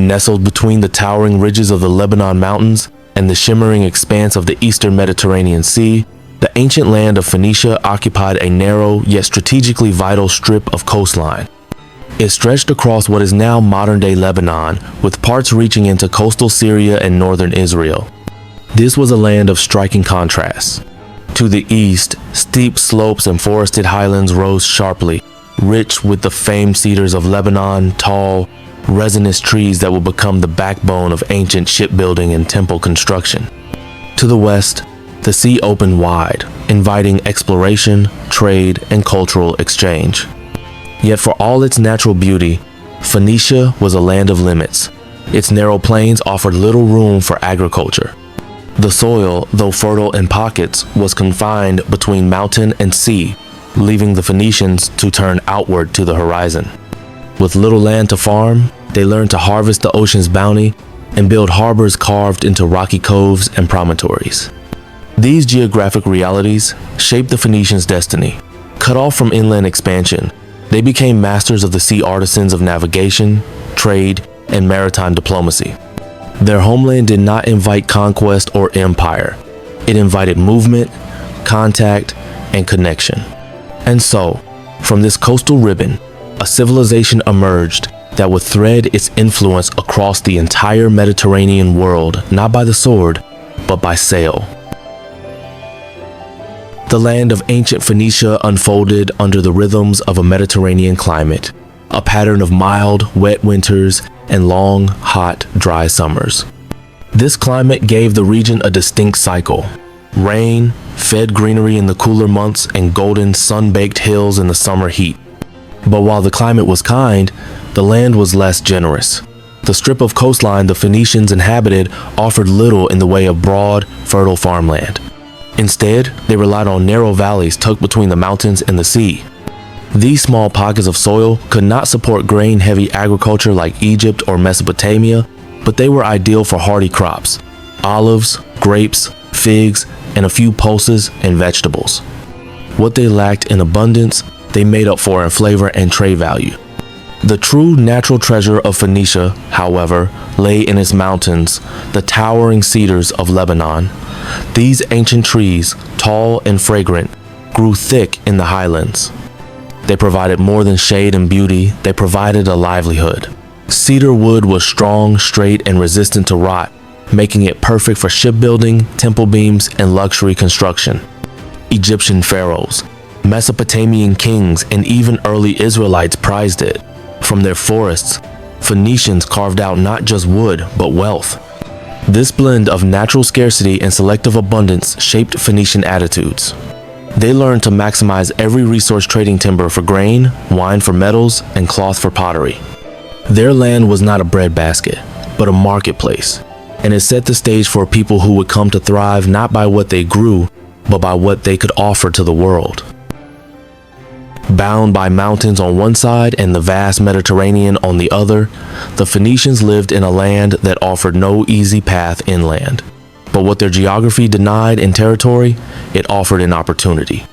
and nestled between the towering ridges of the Lebanon mountains and the shimmering expanse of the eastern Mediterranean Sea, the ancient land of Phoenicia occupied a narrow yet strategically vital strip of coastline. It stretched across what is now modern-day Lebanon, with parts reaching into coastal Syria and northern Israel. This was a land of striking contrasts. To the east, steep slopes and forested highlands rose sharply, rich with the famed cedars of Lebanon, tall, resinous trees that would become the backbone of ancient shipbuilding and temple construction. To the west, the sea opened wide, inviting exploration, trade, and cultural exchange. Yet for all its natural beauty, Phoenicia was a land of limits. Its narrow plains offered little room for agriculture. The soil, though fertile in pockets, was confined between mountain and sea, leaving the Phoenicians to turn outward to the horizon. With little land to farm, they learned to harvest the ocean's bounty and build harbors carved into rocky coves and promontories. These geographic realities shaped the Phoenicians' destiny. Cut off from inland expansion, they became masters of the sea artisans of navigation, trade, and maritime diplomacy. Their homeland did not invite conquest or empire. It invited movement, contact, and connection. And so, from this coastal ribbon, a civilization emerged that would thread its influence across the entire Mediterranean world, not by the sword, but by sail. The land of ancient Phoenicia unfolded under the rhythms of a Mediterranean climate, a pattern of mild, wet winters and long, hot, dry summers. This climate gave the region a distinct cycle. Rain fed greenery in the cooler months and golden, sun-baked hills in the summer heat. But while the climate was kind, the land was less generous. The strip of coastline the Phoenicians inhabited offered little in the way of broad, fertile farmland. Instead, they relied on narrow valleys tucked between the mountains and the sea. These small pockets of soil could not support grain-heavy agriculture like Egypt or Mesopotamia, but they were ideal for hardy crops: olives, grapes, figs, and a few pulses and vegetables. What they lacked in abundance, they made up for in flavor and trade value. The true natural treasure of Phoenicia, however, lay in its mountains, the towering cedars of Lebanon. These ancient trees, tall and fragrant, grew thick in the highlands. They provided more than shade and beauty, they provided a livelihood. Cedar wood was strong, straight, and resistant to rot, making it perfect for shipbuilding, temple beams, and luxury construction. Egyptian pharaohs, Mesopotamian kings, and even early Israelites prized it. From their forests, Phoenicians carved out not just wood, but wealth. This blend of natural scarcity and selective abundance shaped Phoenician attitudes. They learned to maximize every resource, trading timber for grain, wine for metals, and cloth for pottery. Their land was not a breadbasket, but a marketplace, and it set the stage for a people who would come to thrive not by what they grew, but by what they could offer to the world. Bound by mountains on one side and the vast Mediterranean on the other, the Phoenicians lived in a land that offered no easy path inland. But what their geography denied in territory, it offered in opportunity.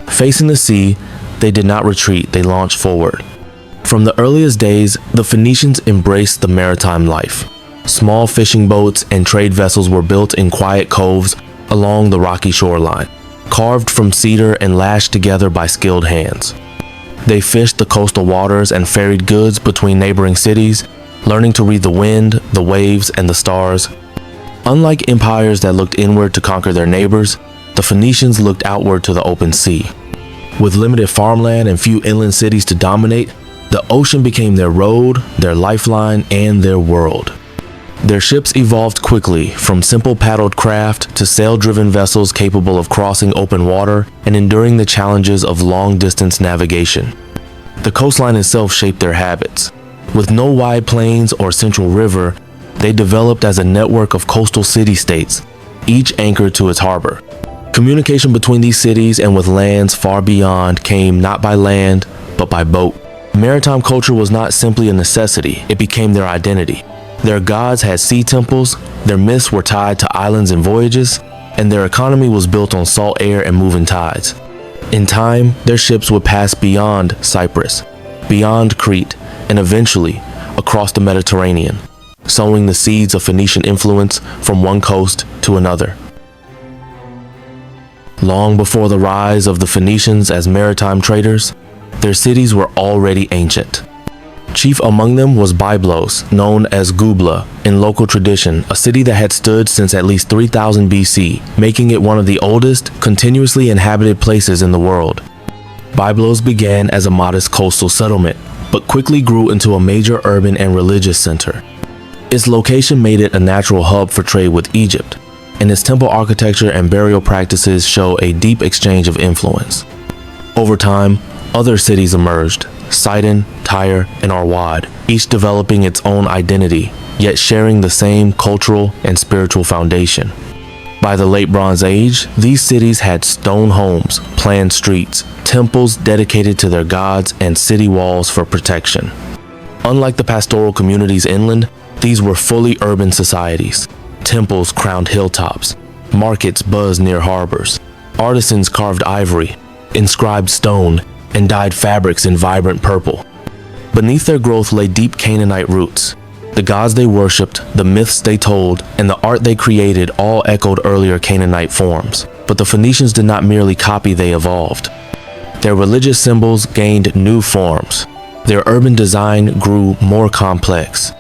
Facing the sea, they did not retreat, they launched forward. From the earliest days, the Phoenicians embraced the maritime life. Small fishing boats and trade vessels were built in quiet coves along the rocky shoreline, carved from cedar and lashed together by skilled hands. They fished the coastal waters and ferried goods between neighboring cities, learning to read the wind, the waves, and the stars. Unlike empires that looked inward to conquer their neighbors, the Phoenicians looked outward to the open sea. With limited farmland and few inland cities to dominate, the ocean became their road, their lifeline, and their world. Their ships evolved quickly, from simple paddled craft to sail-driven vessels capable of crossing open water and enduring the challenges of long-distance navigation. The coastline itself shaped their habits. With no wide plains or central river, they developed as a network of coastal city-states, each anchored to its harbor. Communication between these cities and with lands far beyond came not by land, but by boat. Maritime culture was not simply a necessity, it became their identity. Their gods had sea temples, their myths were tied to islands and voyages, and their economy was built on salt air and moving tides. In time, their ships would pass beyond Cyprus, beyond Crete, and eventually across the Mediterranean. sowing the seeds of Phoenician influence from one coast to another. Long before the rise of the Phoenicians as maritime traders, their cities were already ancient. Chief among them was Byblos, known as Gubla in local tradition, a city that had stood since at least 3000 BC, making it one of the oldest, continuously inhabited places in the world. Byblos began as a modest coastal settlement, but quickly grew into a major urban and religious center. Its location made it a natural hub for trade with Egypt, and its temple architecture and burial practices show a deep exchange of influence. Over time, other cities emerged: Sidon, Tyre, and Arwad, each developing its own identity, yet sharing the same cultural and spiritual foundation. By the late Bronze Age, these cities had stone homes, planned streets, temples dedicated to their gods, and city walls for protection. Unlike the pastoral communities inland, these were fully urban societies. Temples crowned hilltops, markets buzzed near harbors, artisans carved ivory, inscribed stone, and dyed fabrics in vibrant purple. Beneath their growth lay deep Canaanite roots. The gods they worshipped, the myths they told, and the art they created all echoed earlier Canaanite forms. But the Phoenicians did not merely copy, they evolved. Their religious symbols gained new forms. Their urban design grew more complex.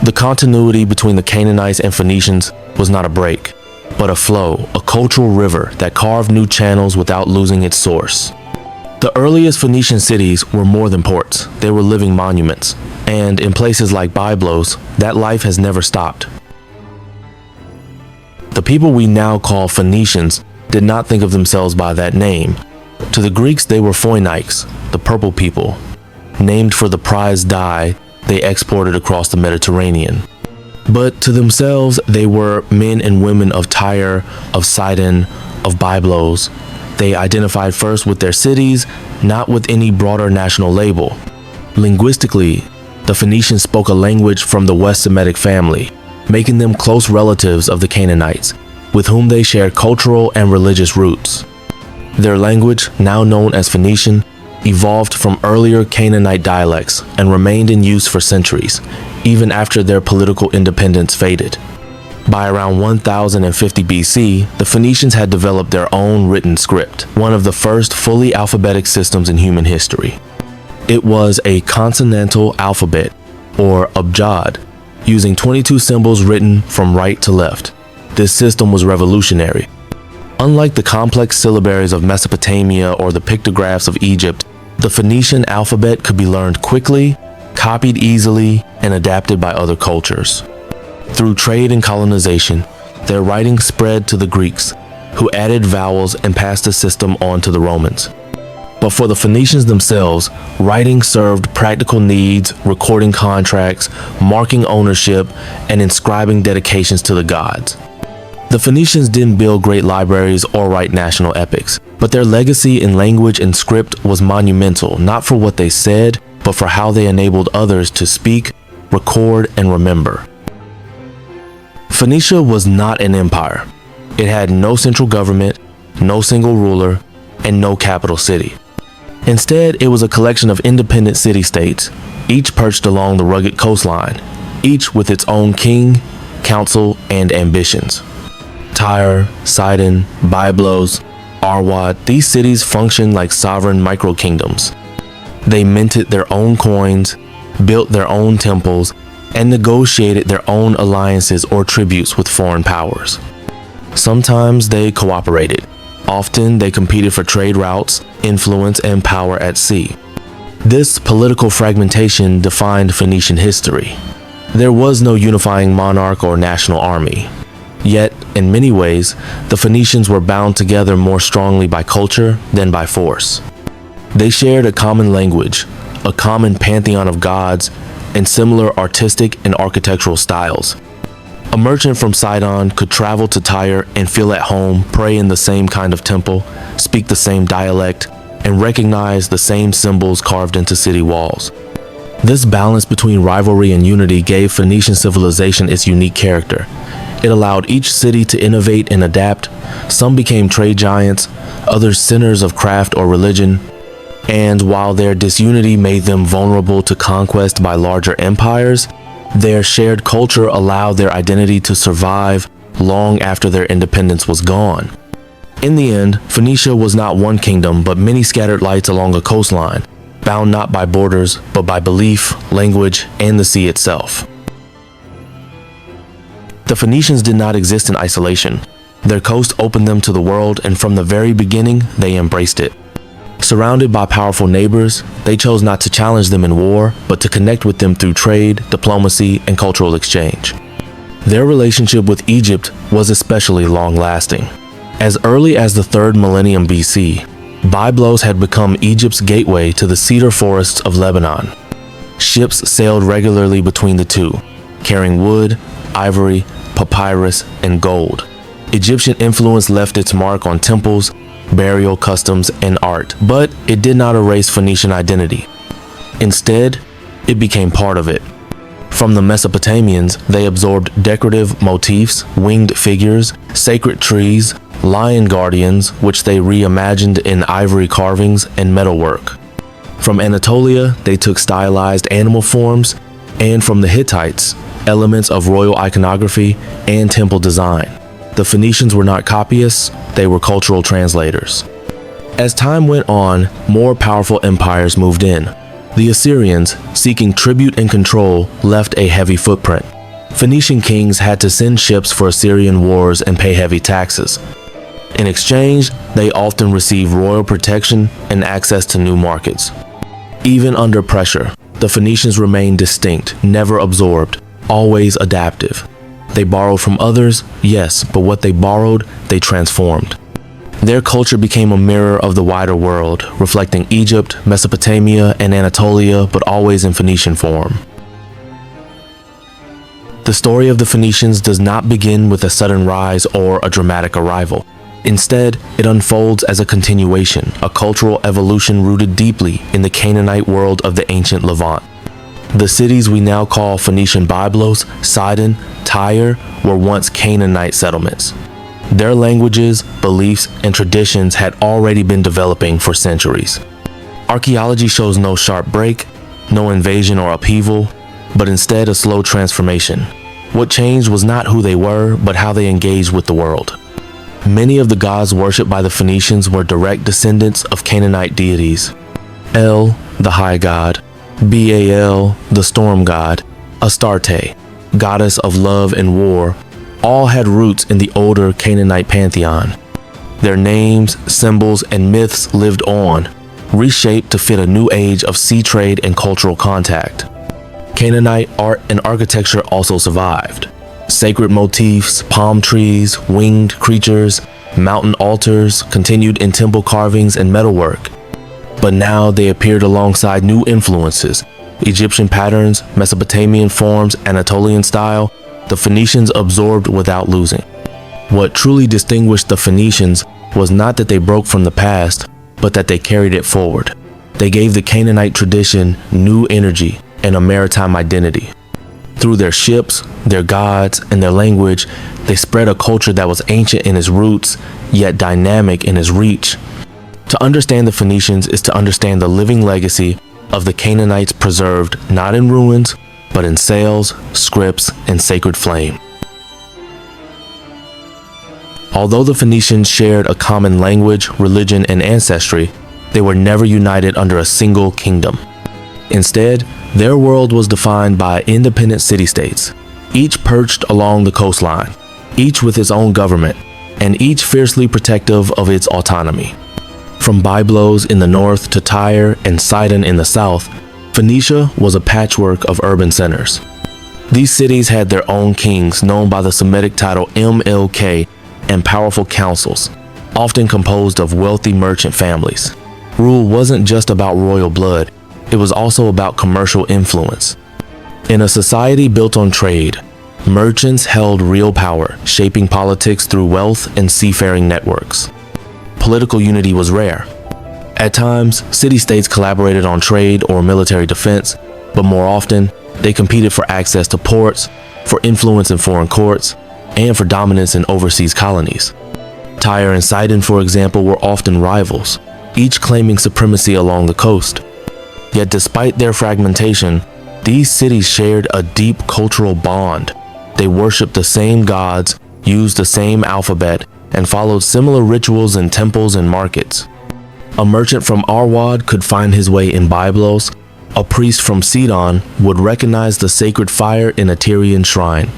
The continuity between the Canaanites and Phoenicians was not a break, but a flow, a cultural river that carved new channels without losing its source. The earliest Phoenician cities were more than ports. They were living monuments. And in places like Byblos, that life has never stopped. The people we now call Phoenicians did not think of themselves by that name. To the Greeks, they were Phoenics, the purple people, named for the prized dye they exported across the Mediterranean. But to themselves, they were men and women of Tyre, of Sidon, of Byblos. They identified first with their cities, not with any broader national label. Linguistically, the Phoenicians spoke a language from the West Semitic family, making them close relatives of the Canaanites, with whom they shared cultural and religious roots. Their language, now known as Phoenician, evolved from earlier Canaanite dialects and remained in use for centuries, even after their political independence faded. By around 1050 BC, the Phoenicians had developed their own written script, one of the first fully alphabetic systems in human history. It was a consonantal alphabet, or abjad, using 22 symbols written from right to left. This system was revolutionary. Unlike the complex syllabaries of Mesopotamia or the pictographs of Egypt, the Phoenician alphabet could be learned quickly, copied easily, and adapted by other cultures. Through trade and colonization, their writing spread to the Greeks, who added vowels and passed the system on to the Romans. But for the Phoenicians themselves, writing served practical needs, recording contracts, marking ownership, and inscribing dedications to the gods. The Phoenicians didn't build great libraries or write national epics, but their legacy in language and script was monumental, not for what they said, but for how they enabled others to speak, record, and remember. Phoenicia was not an empire. It had no central government, no single ruler, and no capital city. Instead, it was a collection of independent city-states, each perched along the rugged coastline, each with its own king, council, and ambitions. Tyre, Sidon, Byblos, Arwad, these cities functioned like sovereign micro-kingdoms. They minted their own coins, built their own temples, and negotiated their own alliances or tributes with foreign powers. Sometimes they cooperated. Often they competed for trade routes, influence, and power at sea. This political fragmentation defined Phoenician history. There was no unifying monarch or national army. Yet, in many ways, the Phoenicians were bound together more strongly by culture than by force. They shared a common language, a common pantheon of gods, and similar artistic and architectural styles. A merchant from Sidon could travel to Tyre and feel at home, pray in the same kind of temple, speak the same dialect, and recognize the same symbols carved into city walls. This balance between rivalry and unity gave Phoenician civilization its unique character. It allowed each city to innovate and adapt. Some became trade giants, others centers of craft or religion. And while their disunity made them vulnerable to conquest by larger empires, Their shared culture allowed their identity to survive long after their independence was gone. In the end, Phoenicia was not one kingdom, but many scattered lights along a coastline, bound not by borders, but by belief, language, and the sea itself. The Phoenicians did not exist in isolation. Their coast opened them to the world, and from the very beginning, they embraced it. Surrounded by powerful neighbors, they chose not to challenge them in war, but to connect with them through trade, diplomacy, and cultural exchange. Their relationship with Egypt was especially long-lasting. As early as the 3rd millennium BC, Byblos had become Egypt's gateway to the cedar forests of Lebanon. Ships sailed regularly between the two, carrying wood, ivory, papyrus, and gold. Egyptian influence left its mark on temples, burial customs, and art, but it did not erase Phoenician identity. Instead, it became part of it. From the Mesopotamians, they absorbed decorative motifs, winged figures, sacred trees, lion guardians, which they reimagined in ivory carvings and metalwork. From Anatolia, they took stylized animal forms, and from the Hittites, elements of royal iconography and temple design. The Phoenicians were not copyists, they were cultural translators. As time went on, more powerful empires moved in. The Assyrians, seeking tribute and control, left a heavy footprint. Phoenician kings had to send ships for Assyrian wars and pay heavy taxes. In exchange, they often received royal protection and access to new markets. Even under pressure, the Phoenicians remained distinct, never absorbed, always adaptive. They borrowed from others, yes, but what they borrowed, they transformed. Their culture became a mirror of the wider world, reflecting Egypt, Mesopotamia, and Anatolia, but always in Phoenician form. The story of the Phoenicians does not begin with a sudden rise or a dramatic arrival. Instead, it unfolds as a continuation, a cultural evolution rooted deeply in the Canaanite world of the ancient Levant. The cities we now call Phoenician Byblos, Sidon, Tyre were once Canaanite settlements. Their languages, beliefs, and traditions had already been developing for centuries. Archaeology shows no sharp break, no invasion or upheaval, but instead a slow transformation. What changed was not who they were, but how they engaged with the world. Many of the gods worshipped by the Phoenicians were direct descendants of Canaanite deities. El, the high god, Baal, the storm god, Astarte, goddess of love and war, all had roots in the older Canaanite pantheon. Their names, symbols, and myths lived on, reshaped to fit a new age of sea trade and cultural contact. Canaanite art and architecture also survived. Sacred motifs, palm trees, winged creatures, mountain altars continued in temple carvings and metalwork. But now they appeared alongside new influences, Egyptian patterns, Mesopotamian forms, Anatolian style. The Phoenicians absorbed without losing. What truly distinguished the Phoenicians was not that they broke from the past, but that they carried it forward. They gave the Canaanite tradition new energy and a maritime identity. Through their ships, their gods, and their language, they spread a culture that was ancient in its roots, yet dynamic in its reach. To understand the Phoenicians is to understand the living legacy of the Canaanites preserved not in ruins, but in sails, scripts, and sacred flame. Although the Phoenicians shared a common language, religion, and ancestry, they were never united under a single kingdom. Instead, their world was defined by independent city-states, each perched along the coastline, each with its own government, and each fiercely protective of its autonomy. From Byblos in the north to Tyre and Sidon in the south, Phoenicia was a patchwork of urban centers. These cities had their own kings, known by the Semitic title MLK, and powerful councils, often composed of wealthy merchant families. Rule wasn't just about royal blood, it was also about commercial influence. In a society built on trade, merchants held real power, shaping politics through wealth and seafaring networks. Political unity was rare. At times, city-states collaborated on trade or military defense, but more often, they competed for access to ports, for influence in foreign courts, and for dominance in overseas colonies. Tyre and Sidon, for example, were often rivals, each claiming supremacy along the coast. Yet despite their fragmentation, These cities shared a deep cultural bond. They worshipped the same gods, used the same alphabet, and followed similar rituals in temples and markets. A merchant from Arwad could find his way in Byblos. A priest from Sidon would recognize the sacred fire in a Tyrian shrine.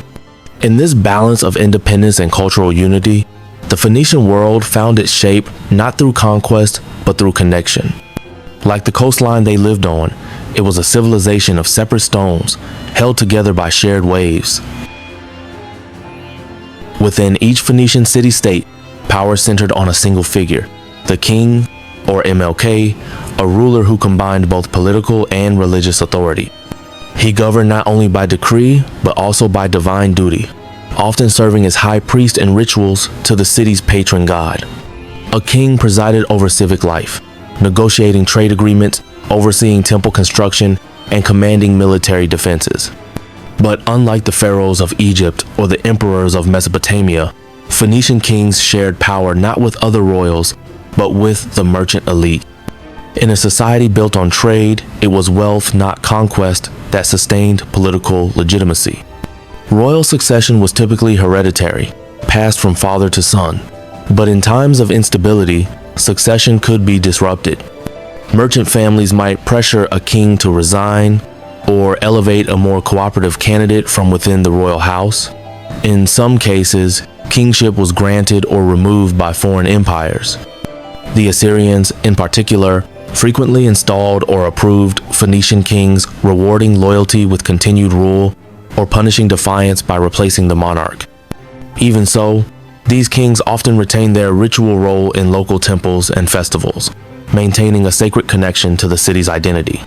In this balance of independence and cultural unity, the Phoenician world found its shape not through conquest, but through connection. Like the coastline they lived on, it was a civilization of separate stones, held together by shared waves. Within each Phoenician city-state, power centered on a single figure, the king, or MLK, a ruler who combined both political and religious authority. He governed not only by decree, but also by divine duty, often serving as high priest in rituals to the city's patron god. A king presided over civic life, negotiating trade agreements, overseeing temple construction, and commanding military defenses. But unlike the pharaohs of Egypt or the emperors of Mesopotamia, Phoenician kings shared power not with other royals, but with the merchant elite. In a society built on trade, it was wealth, not conquest, that sustained political legitimacy. Royal succession was typically hereditary, passed from father to son. But in times of instability, succession could be disrupted. Merchant families might pressure a king to resign or elevate a more cooperative candidate from within the royal house. In some cases, kingship was granted or removed by foreign empires. The Assyrians, in particular, frequently installed or approved Phoenician kings, rewarding loyalty with continued rule or punishing defiance by replacing the monarch. Even so, these kings often retained their ritual role in local temples and festivals, maintaining a sacred connection to the city's identity.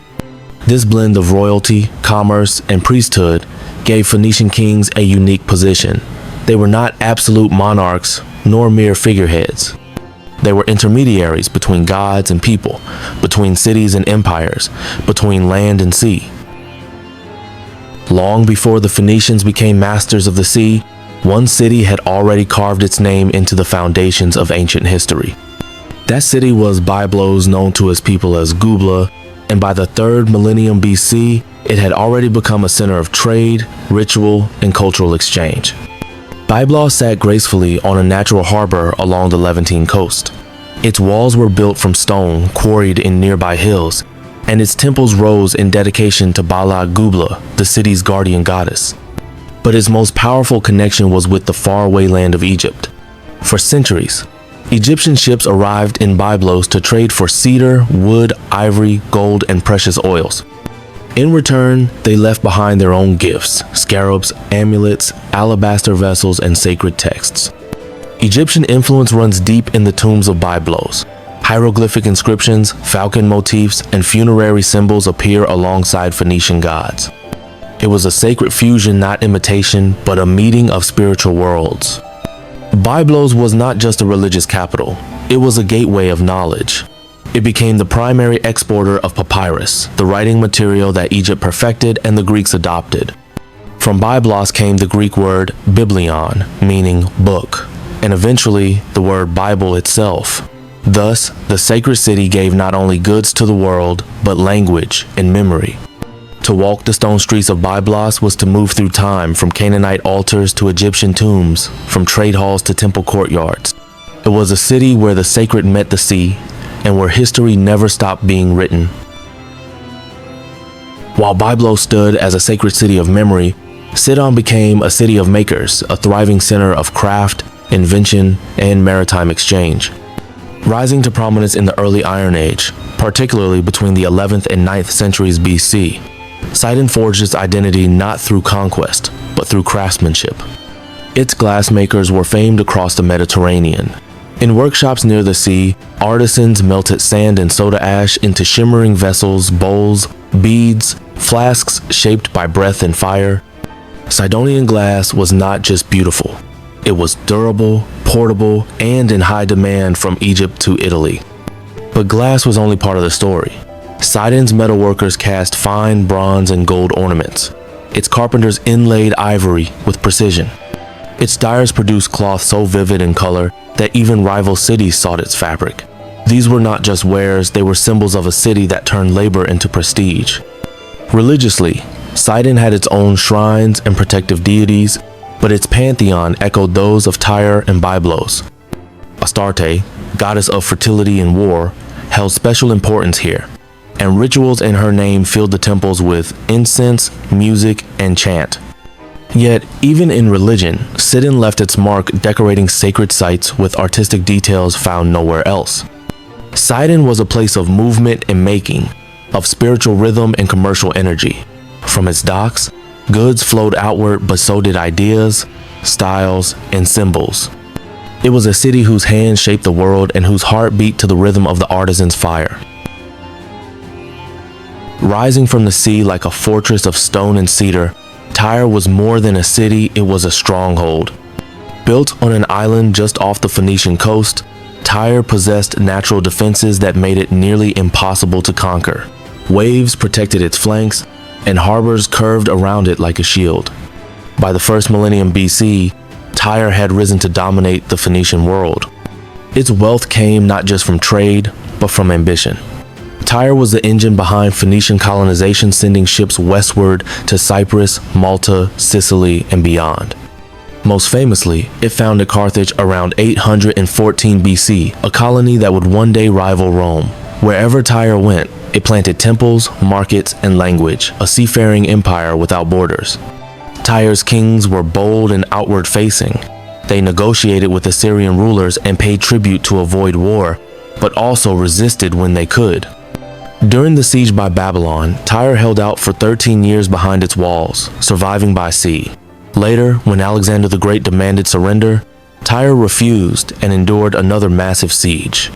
This blend of royalty, commerce, and priesthood gave Phoenician kings a unique position. They were not absolute monarchs, nor mere figureheads. They were intermediaries between gods and people, between cities and empires, between land and sea. Long before the Phoenicians became masters of the sea, one city had already carved its name into the foundations of ancient history. That city was Byblos, known to its people as Gubla, and by the 3rd millennium BC, it had already become a center of trade, ritual, and cultural exchange. Byblos sat gracefully on a natural harbor along the Levantine coast. Its walls were built from stone quarried in nearby hills, and its temples rose in dedication to Bala Gubla, the city's guardian goddess. But its most powerful connection was with the faraway land of Egypt. For centuries, Egyptian ships arrived in Byblos to trade for cedar, wood, ivory, gold, and precious oils. In return, they left behind their own gifts, scarabs, amulets, alabaster vessels, and sacred texts. Egyptian influence runs deep in the tombs of Byblos. Hieroglyphic inscriptions, falcon motifs, and funerary symbols appear alongside Phoenician gods. It was a sacred fusion, not imitation, but a meeting of spiritual worlds. Byblos was not just a religious capital, it was a gateway of knowledge. It became the primary exporter of papyrus, the writing material that Egypt perfected and the Greeks adopted. From Byblos came the Greek word biblion, meaning book, and eventually the word Bible itself. Thus, the sacred city gave not only goods to the world, but language and memory. To walk the stone streets of Byblos was to move through time, from Canaanite altars to Egyptian tombs, from trade halls to temple courtyards. It was a city where the sacred met the sea, and where history never stopped being written. While Byblos stood as a sacred city of memory, Sidon became a city of makers, a thriving center of craft, invention, and maritime exchange. Rising to prominence in the early Iron Age, particularly between the 11th and 9th centuries BC, Sidon forged its identity not through conquest, but through craftsmanship. Its glassmakers were famed across the Mediterranean. In workshops near the sea, artisans melted sand and soda ash into shimmering vessels, bowls, beads, flasks shaped by breath and fire. Sidonian glass was not just beautiful. It was durable, portable, and in high demand from Egypt to Italy. But glass was only part of the story. Sidon's metalworkers cast fine bronze and gold ornaments. Its carpenters inlaid ivory with precision. Its dyers produced cloth so vivid in color that even rival cities sought its fabric. These were not just wares, they were symbols of a city that turned labor into prestige. Religiously, Sidon had its own shrines and protective deities, but its pantheon echoed those of Tyre and Byblos. Astarte, goddess of fertility and war, held special importance here, and rituals in her name filled the temples with incense, music, and chant. Yet, even in religion, Sidon left its mark decorating sacred sites with artistic details found nowhere else. Sidon was a place of movement and making, of spiritual rhythm and commercial energy. From its docks, goods flowed outward, but so did ideas, styles, and symbols. It was a city whose hands shaped the world and whose heart beat to the rhythm of the artisan's fire. Rising from the sea like a fortress of stone and cedar, Tyre was more than a city, it was a stronghold. Built on an island just off the Phoenician coast, Tyre possessed natural defenses that made it nearly impossible to conquer. Waves protected its flanks, and harbors curved around it like a shield. By the first millennium BC, Tyre had risen to dominate the Phoenician world. Its wealth came not just from trade, but from ambition. Tyre was the engine behind Phoenician colonization, sending ships westward to Cyprus, Malta, Sicily, and beyond. Most famously, it founded Carthage around 814 BC, a colony that would one day rival Rome. Wherever Tyre went, it planted temples, markets, and language, a seafaring empire without borders. Tyre's kings were bold and outward-facing. They negotiated with Assyrian rulers and paid tribute to avoid war, but also resisted when they could. During the siege by Babylon, Tyre held out for 13 years behind its walls, surviving by sea. Later, when Alexander the Great demanded surrender, Tyre refused and endured another massive siege.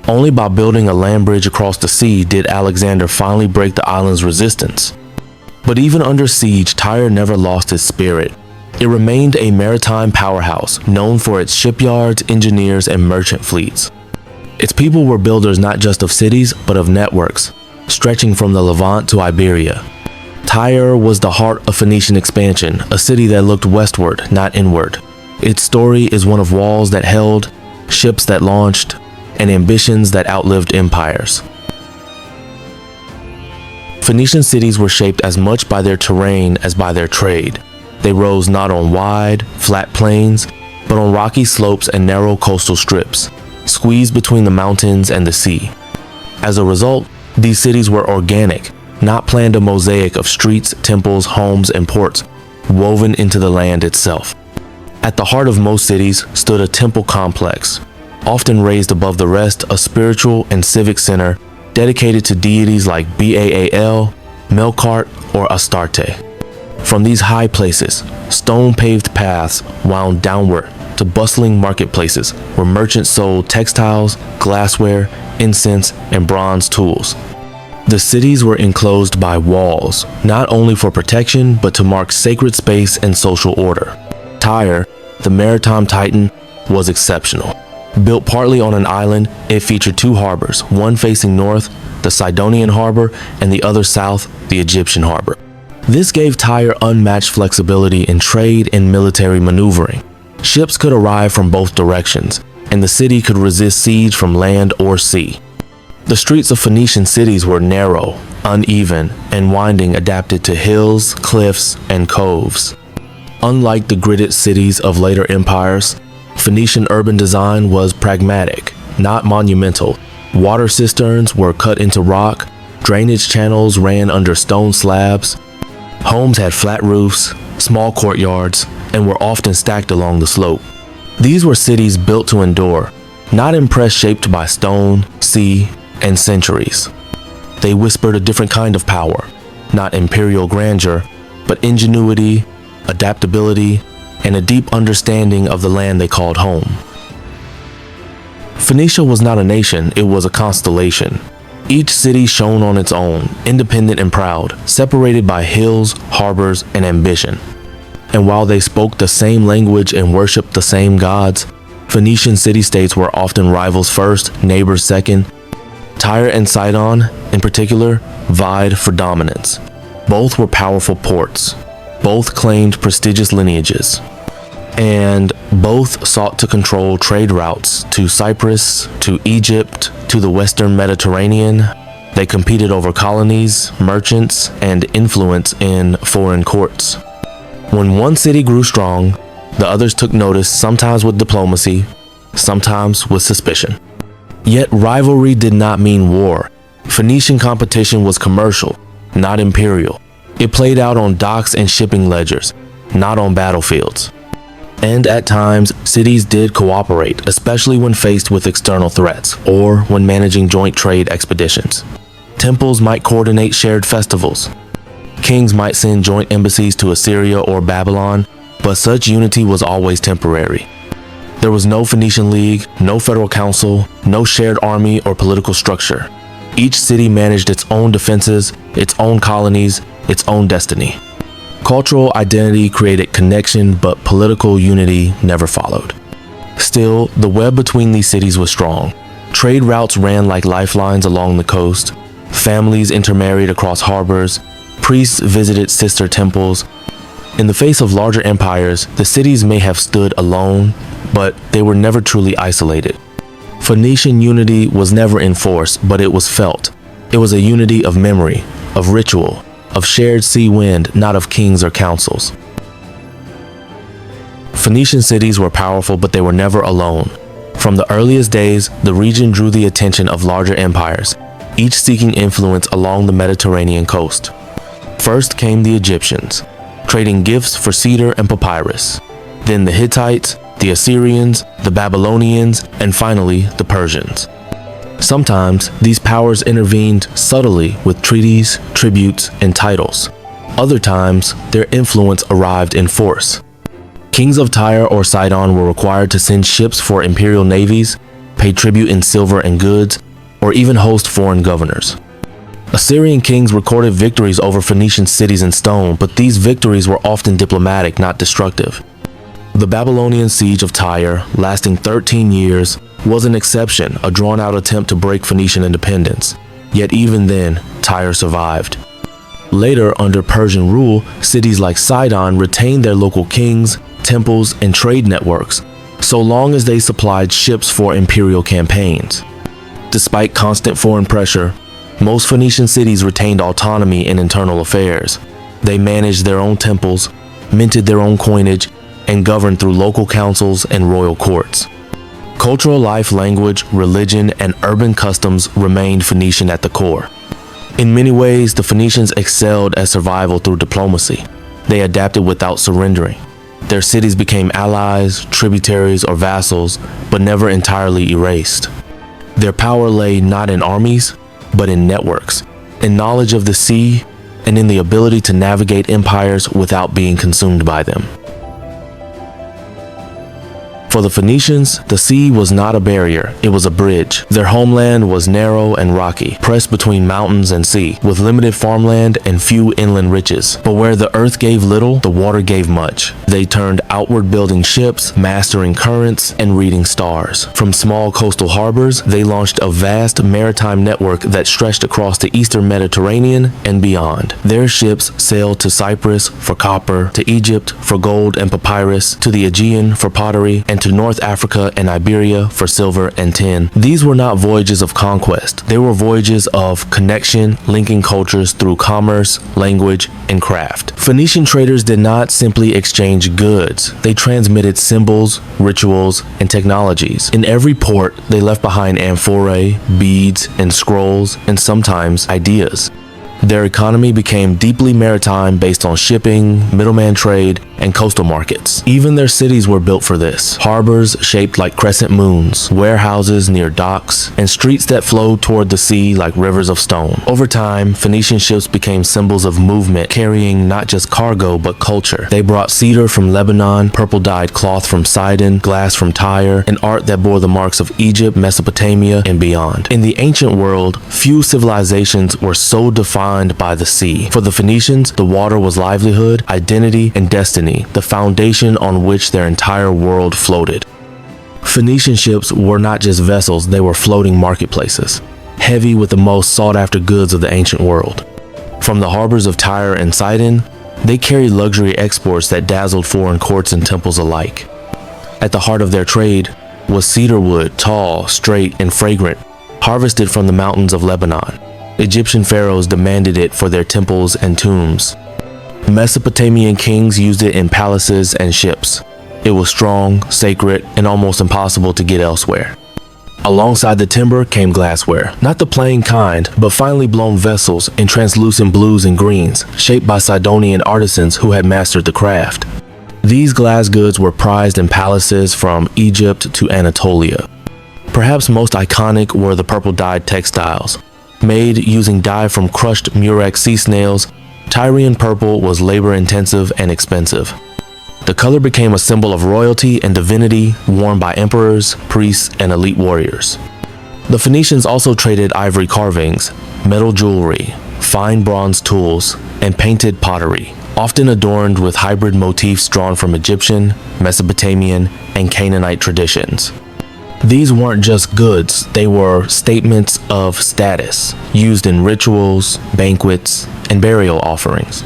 Only by building a land bridge across the sea did Alexander finally break the island's resistance. But even under siege, Tyre never lost its spirit. It remained a maritime powerhouse, known for its shipyards, engineers, and merchant fleets. Its people were builders not just of cities, but of networks, stretching from the Levant to Iberia. Tyre was the heart of Phoenician expansion, a city that looked westward, not inward. Its story is one of walls that held, ships that launched, and ambitions that outlived empires. Phoenician cities were shaped as much by their terrain as by their trade. They rose not on wide, flat plains, but on rocky slopes and narrow coastal strips, squeezed between the mountains and the sea. As a result, these cities were organic, not planned a mosaic of streets, temples, homes, and ports, woven into the land itself. At the heart of most cities stood a temple complex, often raised above the rest, a spiritual and civic center dedicated to deities like Baal, Melkart, or Astarte. From these high places, stone-paved paths wound downward to bustling marketplaces where merchants sold textiles, glassware, incense, and bronze tools. The cities were enclosed by walls, not only for protection, but to mark sacred space and social order. Tyre, the maritime titan, was exceptional. Built partly on an island, it featured two harbors, one facing north, the Sidonian harbor, and the other south, the Egyptian harbor. This gave Tyre unmatched flexibility in trade and military maneuvering. Ships could arrive from both directions, and the city could resist siege from land or sea. The streets of Phoenician cities were narrow, uneven, and winding, adapted to hills, cliffs, and coves. Unlike the gridded cities of later empires, Phoenician urban design was pragmatic, not monumental. Water cisterns were cut into rock, drainage channels ran under stone slabs, homes had flat roofs, small courtyards, and were often stacked along the slope. These were cities built to endure, not impress shaped by stone, sea, and centuries. They whispered a different kind of power, not imperial grandeur, but ingenuity, adaptability, and a deep understanding of the land they called home. Phoenicia was not a nation, it was a constellation. Each city shone on its own, independent and proud, separated by hills, harbors, and ambition. And while they spoke the same language and worshipped the same gods, Phoenician city-states were often rivals first, neighbors second. Tyre and Sidon, in particular, vied for dominance. Both were powerful ports. Both claimed prestigious lineages. And both sought to control trade routes to Cyprus, to Egypt, to the Western Mediterranean. They competed over colonies, merchants, and influence in foreign courts. When one city grew strong, the others took notice, sometimes with diplomacy, sometimes with suspicion. Yet rivalry did not mean war. Phoenician competition was commercial, not imperial. It played out on docks and shipping ledgers, not on battlefields. And at times, cities did cooperate, especially when faced with external threats or when managing joint trade expeditions. Temples might coordinate shared festivals. Kings might send joint embassies to Assyria or Babylon, but such unity was always temporary. There was no Phoenician League, no federal council, no shared army or political structure. Each city managed its own defenses, its own colonies, its own destiny. Cultural identity created connection, but political unity never followed. Still, the web between these cities was strong. Trade routes ran like lifelines along the coast. Families intermarried across harbors. Priests visited sister temples. In the face of larger empires, the cities may have stood alone, but they were never truly isolated. Phoenician unity was never enforced, but it was felt. It was a unity of memory, of ritual, of shared sea wind, not of kings or councils. Phoenician cities were powerful, but they were never alone. From the earliest days, the region drew the attention of larger empires, each seeking influence along the Mediterranean coast. First came the Egyptians, trading gifts for cedar and papyrus. Then the Hittites, the Assyrians, the Babylonians, and finally the Persians. Sometimes these powers intervened subtly with treaties, tributes, and titles. Other times, their influence arrived in force. Kings of Tyre or Sidon were required to send ships for imperial navies, pay tribute in silver and goods, or even host foreign governors. Assyrian kings recorded victories over Phoenician cities in stone, but these victories were often diplomatic, not destructive. The Babylonian siege of Tyre, lasting 13 years, was an exception, a drawn-out attempt to break Phoenician independence. Yet even then, Tyre survived. Later, under Persian rule, cities like Sidon retained their local kings, temples, and trade networks, so long as they supplied ships for imperial campaigns. Despite constant foreign pressure, most Phoenician cities retained autonomy in internal affairs. They managed their own temples, minted their own coinage, and governed through local councils and royal courts. Cultural life, language, religion, and urban customs remained Phoenician at the core. In many ways, the Phoenicians excelled at survival through diplomacy. They adapted without surrendering. Their cities became allies, tributaries, or vassals, but never entirely erased. Their power lay not in armies, but in networks, in knowledge of the sea, and in the ability to navigate empires without being consumed by them. For the Phoenicians, the sea was not a barrier, it was a bridge. Their homeland was narrow and rocky, pressed between mountains and sea, with limited farmland and few inland riches. But where the earth gave little, the water gave much. They turned outward building ships, mastering currents, and reading stars. From small coastal harbors, they launched a vast maritime network that stretched across the eastern Mediterranean and beyond. Their ships sailed to Cyprus for copper, to Egypt for gold and papyrus, to the Aegean for pottery, and to North Africa and Iberia for silver and tin. These were not voyages of conquest. They were voyages of connection, linking cultures through commerce, language, and craft. Phoenician traders did not simply exchange goods. They transmitted symbols, rituals, and technologies. In every port, they left behind amphorae, beads, and scrolls, and sometimes ideas. Their economy became deeply maritime based on shipping, middleman trade, and coastal markets. Even their cities were built for this. Harbors shaped like crescent moons, warehouses near docks, and streets that flowed toward the sea like rivers of stone. Over time, Phoenician ships became symbols of movement, carrying not just cargo but culture. They brought cedar from Lebanon, purple-dyed cloth from Sidon, glass from Tyre, and art that bore the marks of Egypt, Mesopotamia, and beyond. In the ancient world, few civilizations were so defined by the sea. For the Phoenicians, the water was livelihood, identity, and destiny, the foundation on which their entire world floated. Phoenician ships were not just vessels, they were floating marketplaces, heavy with the most sought-after goods of the ancient world. From the harbors of Tyre and Sidon, they carried luxury exports that dazzled foreign courts and temples alike. At the heart of their trade was cedar wood, tall, straight, and fragrant, harvested from the mountains of Lebanon. Egyptian pharaohs demanded it for their temples and tombs. Mesopotamian kings used it in palaces and ships. It was strong, sacred, and almost impossible to get elsewhere. Alongside the timber came glassware, not the plain kind, but finely blown vessels in translucent blues and greens, shaped by Sidonian artisans who had mastered the craft. These glass goods were prized in palaces from Egypt to Anatolia. Perhaps most iconic were the purple-dyed textiles. Made using dye from crushed murex sea snails, Tyrian purple was labor-intensive and expensive. The color became a symbol of royalty and divinity, worn by emperors, priests, and elite warriors. The Phoenicians also traded ivory carvings, metal jewelry, fine bronze tools, and painted pottery, often adorned with hybrid motifs drawn from Egyptian, Mesopotamian, and Canaanite traditions. These weren't just goods, they were statements of status, used in rituals, banquets, and burial offerings.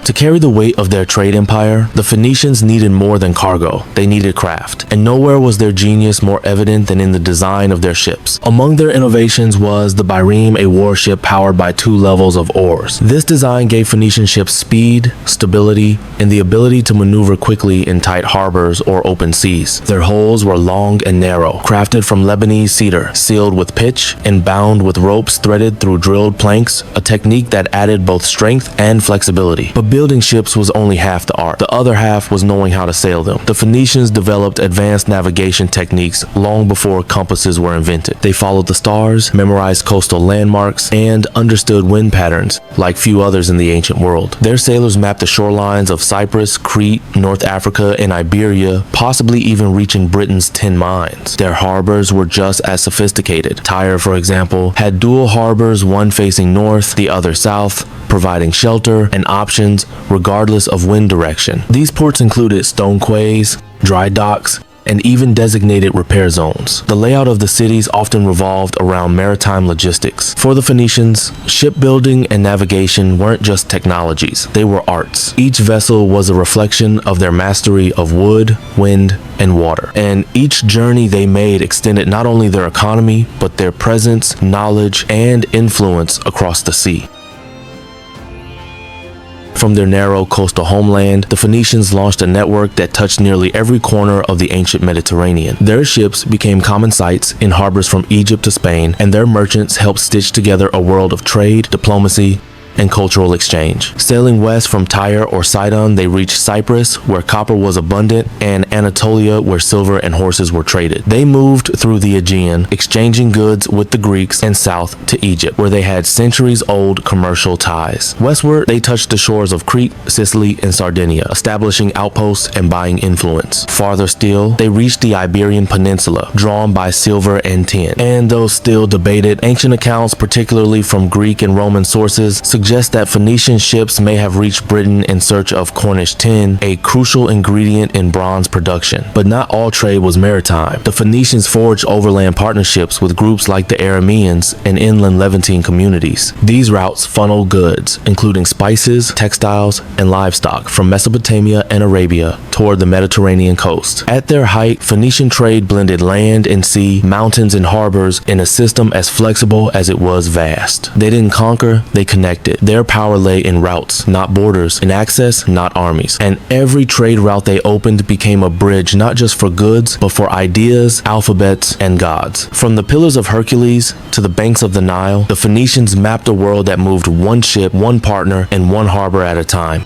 To carry the weight of their trade empire, the Phoenicians needed more than cargo, they needed craft, and nowhere was their genius more evident than in the design of their ships. Among their innovations was the Bireme, a warship powered by 2 levels of oars. This design gave Phoenician ships speed, stability, and the ability to maneuver quickly in tight harbors or open seas. Their hulls were long and narrow, crafted from Lebanese cedar, sealed with pitch, and bound with ropes threaded through drilled planks, a technique that added both strength and flexibility. But building ships was only half the art. The other half was knowing how to sail them. The Phoenicians developed advanced navigation techniques long before compasses were invented. They followed the stars, memorized coastal landmarks, and understood wind patterns like few others in the ancient world. Their sailors mapped the shorelines of Cyprus, Crete, North Africa, and Iberia, possibly even reaching Britain's 10 mines. Their harbors were just as sophisticated. Tyre, for example, had dual harbors, one facing north, the other south, providing shelter and options regardless of wind direction. These ports included stone quays, dry docks, and even designated repair zones. The layout of the cities often revolved around maritime logistics. For the Phoenicians, shipbuilding and navigation weren't just technologies, they were arts. Each vessel was a reflection of their mastery of wood, wind, and water. And each journey they made extended not only their economy, but their presence, knowledge, and influence across the sea. From their narrow coastal homeland, the Phoenicians launched a network that touched nearly every corner of the ancient Mediterranean. Their ships became common sights in harbors from Egypt to Spain, and their merchants helped stitch together a world of trade, diplomacy, and cultural exchange. Sailing west from Tyre or Sidon, they reached Cyprus, where copper was abundant, and Anatolia, where silver and horses were traded. They moved through the Aegean, exchanging goods with the Greeks, and south to Egypt, where they had centuries-old commercial ties. Westward, they touched the shores of Crete, Sicily, and Sardinia, establishing outposts and buying influence. Farther still, they reached the Iberian Peninsula, drawn by silver and tin. And though still debated, ancient accounts, particularly from Greek and Roman sources, suggest that Phoenician ships may have reached Britain in search of Cornish tin, a crucial ingredient in bronze production. But not all trade was maritime. The Phoenicians forged overland partnerships with groups like the Arameans and inland Levantine communities. These routes funneled goods, including spices, textiles, and livestock, from Mesopotamia and Arabia toward the Mediterranean coast. At their height, Phoenician trade blended land and sea, mountains and harbors in a system as flexible as it was vast. They didn't conquer, they connected. Their power lay in routes, not borders, in access, not armies. And every trade route they opened became a bridge not just for goods, but for ideas, alphabets, and gods. From the Pillars of Hercules to the banks of the Nile, the Phoenicians mapped a world that moved one ship, one partner, and one harbor at a time.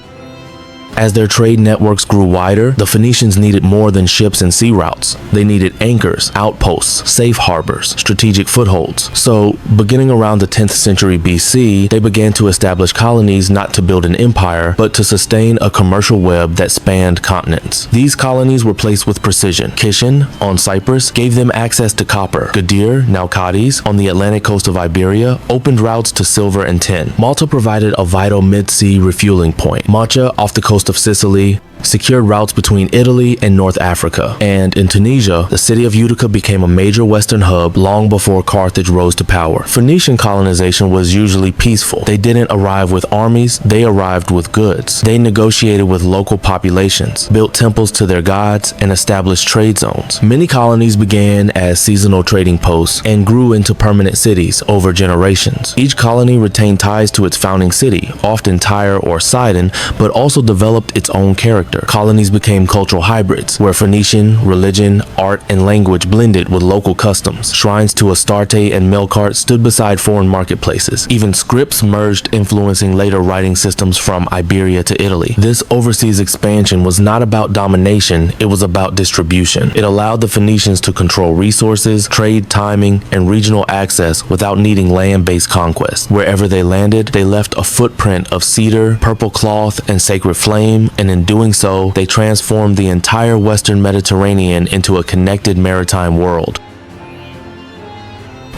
As their trade networks grew wider, the Phoenicians needed more than ships and sea routes. They needed anchors, outposts, safe harbors, strategic footholds. So, beginning around the 10th century BC, they began to establish colonies not to build an empire, but to sustain a commercial web that spanned continents. These colonies were placed with precision. Kishan, on Cyprus, gave them access to copper. Gadir, now Cadiz, on the Atlantic coast of Iberia, opened routes to silver and tin. Malta provided a vital mid-sea refueling point. Macha, off the coast of Sicily, secured routes between Italy and North Africa. And in Tunisia, the city of Utica became a major western hub long before Carthage rose to power. Phoenician colonization was usually peaceful. They didn't arrive with armies, they arrived with goods. They negotiated with local populations, built temples to their gods, and established trade zones. Many colonies began as seasonal trading posts and grew into permanent cities over generations. Each colony retained ties to its founding city, often Tyre or Sidon, but also developed its own character. Colonies became cultural hybrids, where Phoenician, religion, art, and language blended with local customs. Shrines to Astarte and Melkart stood beside foreign marketplaces. Even scripts merged, influencing later writing systems from Iberia to Italy. This overseas expansion was not about domination, it was about distribution. It allowed the Phoenicians to control resources, trade timing, and regional access without needing land-based conquest. Wherever they landed, they left a footprint of cedar, purple cloth, and sacred flame, and in doing so, they transformed the entire Western Mediterranean into a connected maritime world.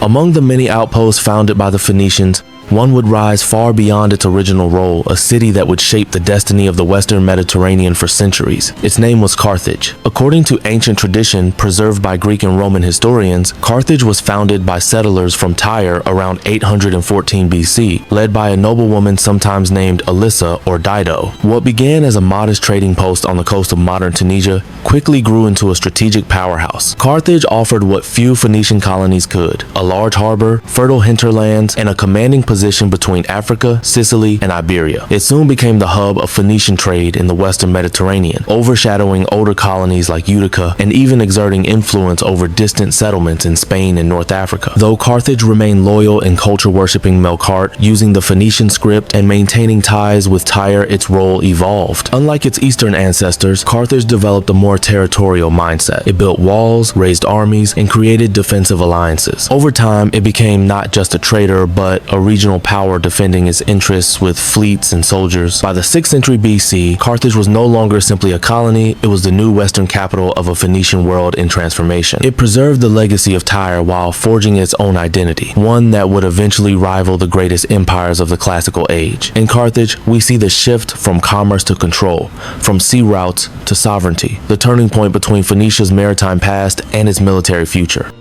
Among the many outposts founded by the Phoenicians, one would rise far beyond its original role, a city that would shape the destiny of the Western Mediterranean for centuries. Its name was Carthage. According to ancient tradition preserved by Greek and Roman historians, Carthage was founded by settlers from Tyre around 814 BC, led by a noblewoman sometimes named Elissa or Dido. What began as a modest trading post on the coast of modern Tunisia quickly grew into a strategic powerhouse. Carthage offered what few Phoenician colonies could: a large harbor, fertile hinterlands, and a commanding position between Africa, Sicily, and Iberia. It soon became the hub of Phoenician trade in the Western Mediterranean, overshadowing older colonies like Utica and even exerting influence over distant settlements in Spain and North Africa. Though Carthage remained loyal in culture-worshipping Melkart, using the Phoenician script and maintaining ties with Tyre, its role evolved. Unlike its eastern ancestors, Carthage developed a more territorial mindset. It built walls, raised armies, and created defensive alliances. Over time, it became not just a trader, but a regional power defending its interests with fleets and soldiers. By the 6th century BC, Carthage was no longer simply a colony, it was the new western capital of a Phoenician world in transformation. It preserved the legacy of Tyre while forging its own identity, one that would eventually rival the greatest empires of the classical age. In Carthage, we see the shift from commerce to control, from sea routes to sovereignty, the turning point between Phoenicia's maritime past and its military future.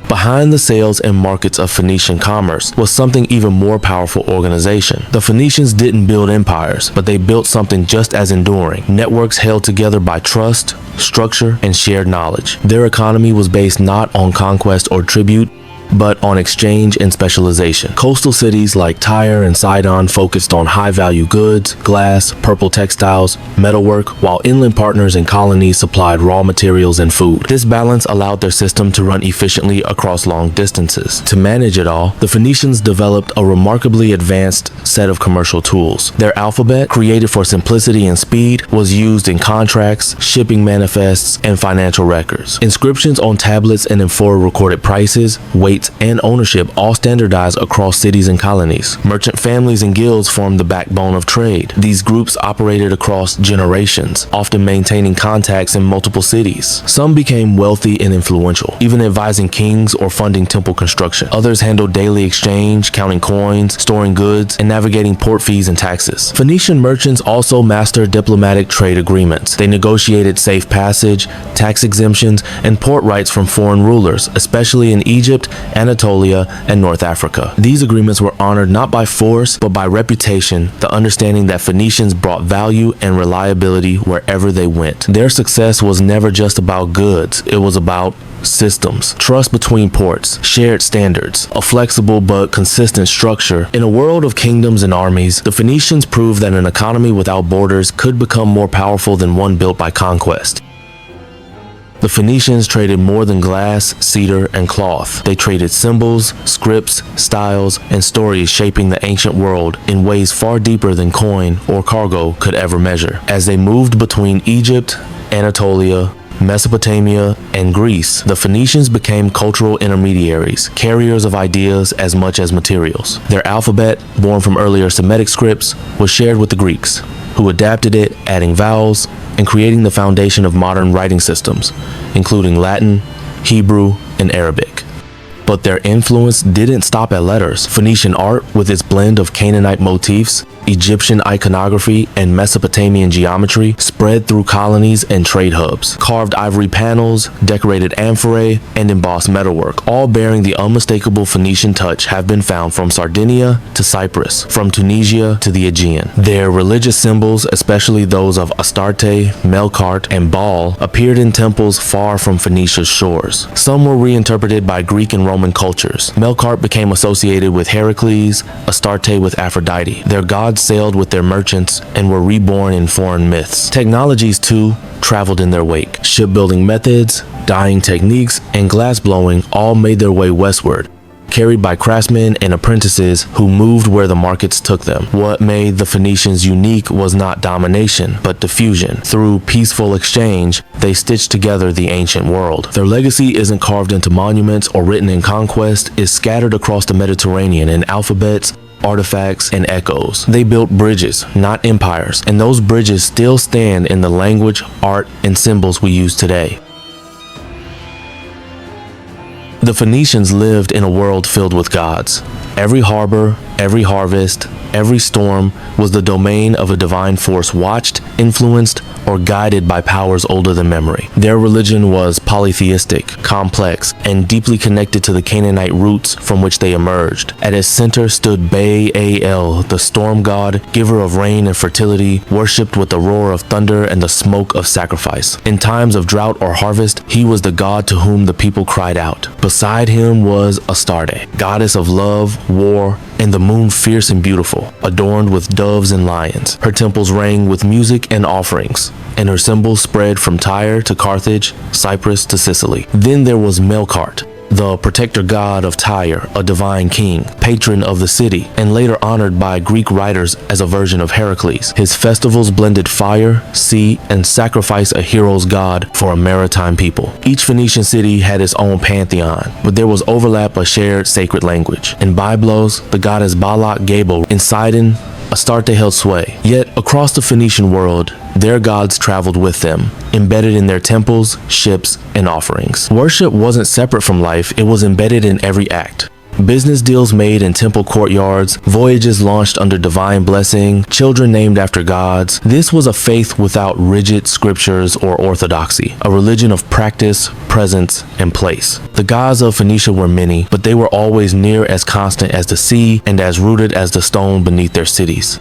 Behind the sales and markets of Phoenician commerce was something even more powerful: organization. The Phoenicians didn't build empires, but they built something just as enduring: networks held together by trust, structure, and shared knowledge. Their economy was based not on conquest or tribute, but on exchange and specialization. Coastal cities like Tyre and Sidon focused on high-value goods, glass, purple textiles, metalwork, while inland partners and colonies supplied raw materials and food. This balance allowed their system to run efficiently across long distances. To manage it all, the Phoenicians developed a remarkably advanced set of commercial tools. Their alphabet, created for simplicity and speed, was used in contracts, shipping manifests, and financial records. Inscriptions on tablets and amphora recorded prices, weight, and ownership, all standardized across cities and colonies. Merchant families and guilds formed the backbone of trade. These groups operated across generations, often maintaining contacts in multiple cities. Some became wealthy and influential, even advising kings or funding temple construction. Others handled daily exchange, counting coins, storing goods, and navigating port fees and taxes. Phoenician merchants also mastered diplomatic trade agreements. They negotiated safe passage, tax exemptions, and port rights from foreign rulers, especially in Egypt, Anatolia, and North Africa. These agreements were honored not by force, but by reputation, the understanding that Phoenicians brought value and reliability wherever they went. Their success was never just about goods, it was about systems, trust between ports, shared standards, a flexible but consistent structure. In a world of kingdoms and armies, the Phoenicians proved that an economy without borders could become more powerful than one built by conquest. The Phoenicians traded more than glass, cedar, and cloth. They traded symbols, scripts, styles, and stories shaping the ancient world in ways far deeper than coin or cargo could ever measure. As they moved between Egypt, Anatolia, Mesopotamia, and Greece, the Phoenicians became cultural intermediaries, carriers of ideas as much as materials. Their alphabet, born from earlier Semitic scripts, was shared with the Greeks, who adapted it, adding vowels, and creating the foundation of modern writing systems, including Latin, Hebrew, and Arabic. But their influence didn't stop at letters. Phoenician art, with its blend of Canaanite motifs, Egyptian iconography, and Mesopotamian geometry spread through colonies and trade hubs. Carved ivory panels, decorated amphorae, and embossed metalwork, all bearing the unmistakable Phoenician touch, have been found from Sardinia to Cyprus, from Tunisia to the Aegean. Their religious symbols, especially those of Astarte, Melkart, and Baal, appeared in temples far from Phoenicia's shores. Some were reinterpreted by Greek and Roman cultures. Melkart became associated with Heracles, Astarte with Aphrodite. Their gods sailed with their merchants and were reborn in foreign myths. Technologies, too, traveled in their wake. Shipbuilding methods, dyeing techniques, and glass blowing all made their way westward, carried by craftsmen and apprentices who moved where the markets took them. What made the Phoenicians unique was not domination, but diffusion. Through peaceful exchange, they stitched together the ancient world. Their legacy isn't carved into monuments or written in conquest, it's scattered across the Mediterranean in alphabets, artifacts, and echoes. They built bridges, not empires, and those bridges still stand in the language, art, and symbols we use today. The Phoenicians lived in a world filled with gods. Every harbor, every harvest, every storm was the domain of a divine force watched, influenced, or guided by powers older than memory. Their religion was polytheistic, complex, and deeply connected to the Canaanite roots from which they emerged. At its center stood Baal, the storm god, giver of rain and fertility, worshipped with the roar of thunder and the smoke of sacrifice. In times of drought or harvest, he was the god to whom the people cried out. Beside him was Astarte, goddess of love, war, and the moon fierce and beautiful, adorned with doves and lions. Her temples rang with music and offerings, and her symbols spread from Tyre to Carthage, Cyprus to Sicily. Then there was Melkart, the protector god of Tyre, a divine king, patron of the city, and later honored by Greek writers as a version of Heracles. His festivals blended fire, sea, and sacrifice, a hero's god for a maritime people. Each Phoenician city had its own pantheon, but there was overlap of shared sacred language. In Byblos, the goddess Balak Gabel. In Sidon, Astarte held sway. Yet across the Phoenician world, their gods traveled with them, embedded in their temples, ships, and offerings. Worship wasn't separate from life, it was embedded in every act. Business deals made in temple courtyards, voyages launched under divine blessing, children named after gods. This was a faith without rigid scriptures or orthodoxy, a religion of practice, presence, and place. The gods of Phoenicia were many, but they were always near as constant as the sea and as rooted as the stone beneath their cities.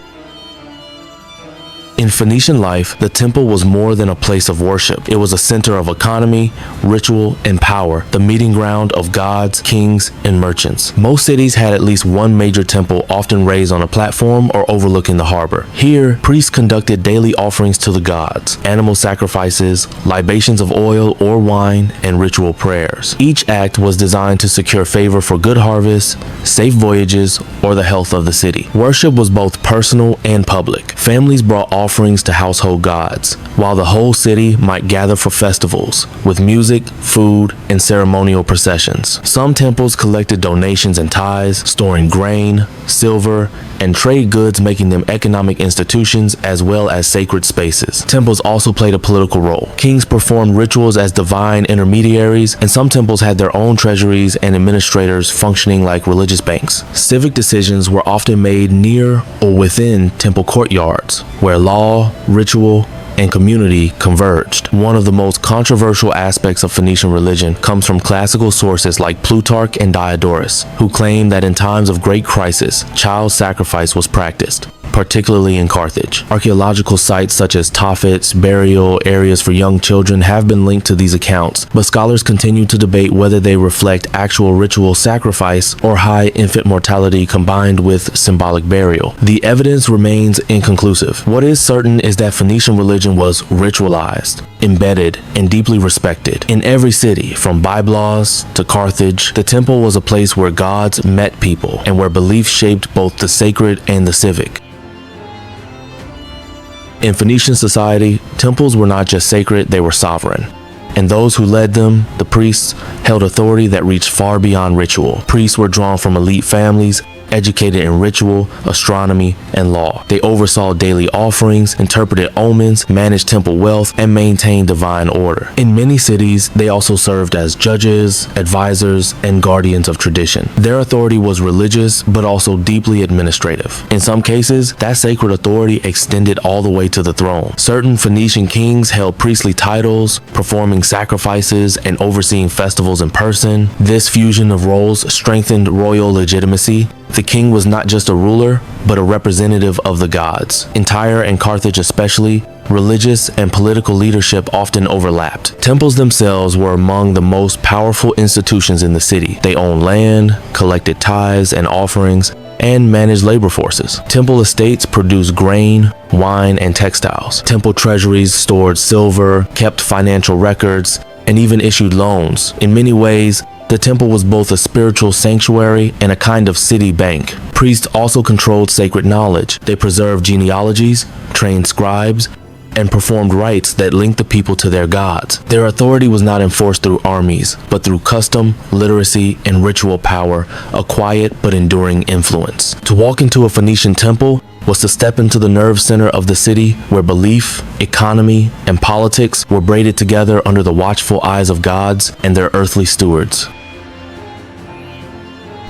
In Phoenician life, the temple was more than a place of worship. It was a center of economy, ritual, and power, the meeting ground of gods, kings, and merchants. Most cities had at least one major temple, often raised on a platform or overlooking the harbor. Here, priests conducted daily offerings to the gods, animal sacrifices, libations of oil or wine, and ritual prayers. Each act was designed to secure favor for good harvests, safe voyages, or the health of the city. Worship was both personal and public. Families brought offerings to household gods, while the whole city might gather for festivals, with music, food, and ceremonial processions. Some temples collected donations and tithes, storing grain, silver, and trade goods, making them economic institutions as well as sacred spaces. Temples also played a political role. Kings performed rituals as divine intermediaries, and some temples had their own treasuries and administrators functioning like religious banks. Civic decisions were often made near or within temple courtyards, where law, ritual, and community converged. One of the most controversial aspects of Phoenician religion comes from classical sources like Plutarch and Diodorus, who claim that in times of great crisis, child sacrifice was practiced, particularly in Carthage. Archaeological sites such as Tophets, burial areas for young children have been linked to these accounts, but scholars continue to debate whether they reflect actual ritual sacrifice or high infant mortality combined with symbolic burial. The evidence remains inconclusive. What is certain is that Phoenician religion was ritualized, embedded, and deeply respected. In every city, from Byblos to Carthage, the temple was a place where gods met people and where belief shaped both the sacred and the civic. In Phoenician society, temples were not just sacred, they were sovereign. And those who led them, the priests, held authority that reached far beyond ritual. Priests were drawn from elite families, educated in ritual, astronomy, and law. They oversaw daily offerings, interpreted omens, managed temple wealth, and maintained divine order. In many cities, they also served as judges, advisors, and guardians of tradition. Their authority was religious, but also deeply administrative. In some cases, that sacred authority extended all the way to the throne. Certain Phoenician kings held priestly titles, performing sacrifices and overseeing festivals in person. This fusion of roles strengthened royal legitimacy. The king was not just a ruler, but a representative of the gods. In Tyre and Carthage especially, religious and political leadership often overlapped. Temples themselves were among the most powerful institutions in the city. They owned land, collected tithes and offerings, and managed labor forces. Temple estates produced grain, wine, and textiles. Temple treasuries stored silver, kept financial records, and even issued loans. In many ways, the temple was both a spiritual sanctuary and a kind of city bank. Priests also controlled sacred knowledge. They preserved genealogies, trained scribes, and performed rites that linked the people to their gods. Their authority was not enforced through armies, but through custom, literacy, and ritual power, a quiet but enduring influence. To walk into a Phoenician temple was to step into the nerve center of the city where belief, economy, and politics were braided together under the watchful eyes of gods and their earthly stewards.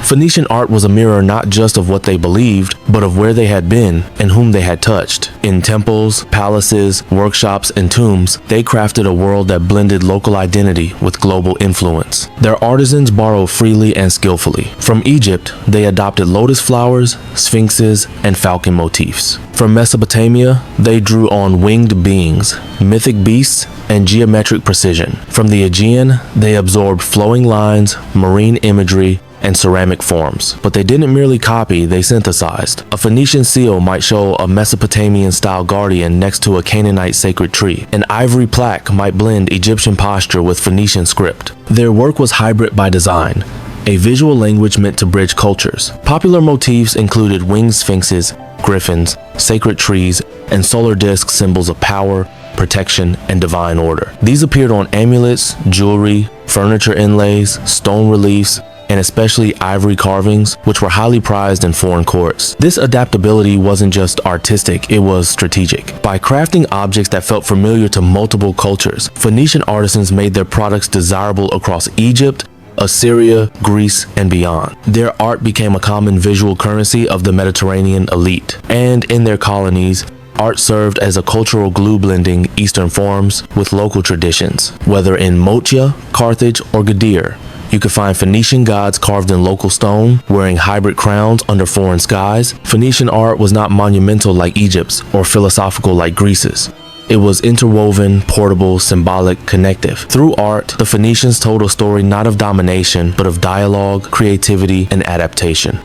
Phoenician art was a mirror not just of what they believed, but of where they had been and whom they had touched. In temples, palaces, workshops, and tombs, they crafted a world that blended local identity with global influence. Their artisans borrowed freely and skillfully. From Egypt, they adopted lotus flowers, sphinxes, and falcon motifs. From Mesopotamia, they drew on winged beings, mythic beasts, and geometric precision. From the Aegean, they absorbed flowing lines, marine imagery, and ceramic forms. But they didn't merely copy, they synthesized. A Phoenician seal might show a Mesopotamian-style guardian next to a Canaanite sacred tree. An ivory plaque might blend Egyptian posture with Phoenician script. Their work was hybrid by design, a visual language meant to bridge cultures. Popular motifs included winged sphinxes, griffins, sacred trees, and solar disk symbols of power, protection, and divine order. These appeared on amulets, jewelry, furniture inlays, stone reliefs, and especially ivory carvings, which were highly prized in foreign courts. This adaptability wasn't just artistic, it was strategic. By crafting objects that felt familiar to multiple cultures, Phoenician artisans made their products desirable across Egypt, Assyria, Greece, and beyond. Their art became a common visual currency of the Mediterranean elite. And in their colonies, art served as a cultural glue blending Eastern forms with local traditions. Whether in Mocha, Carthage, or Gadir, you could find Phoenician gods carved in local stone, wearing hybrid crowns under foreign skies. Phoenician art was not monumental like Egypt's or philosophical like Greece's. It was interwoven, portable, symbolic, connective. Through art, the Phoenicians told a story not of domination, but of dialogue, creativity, and adaptation.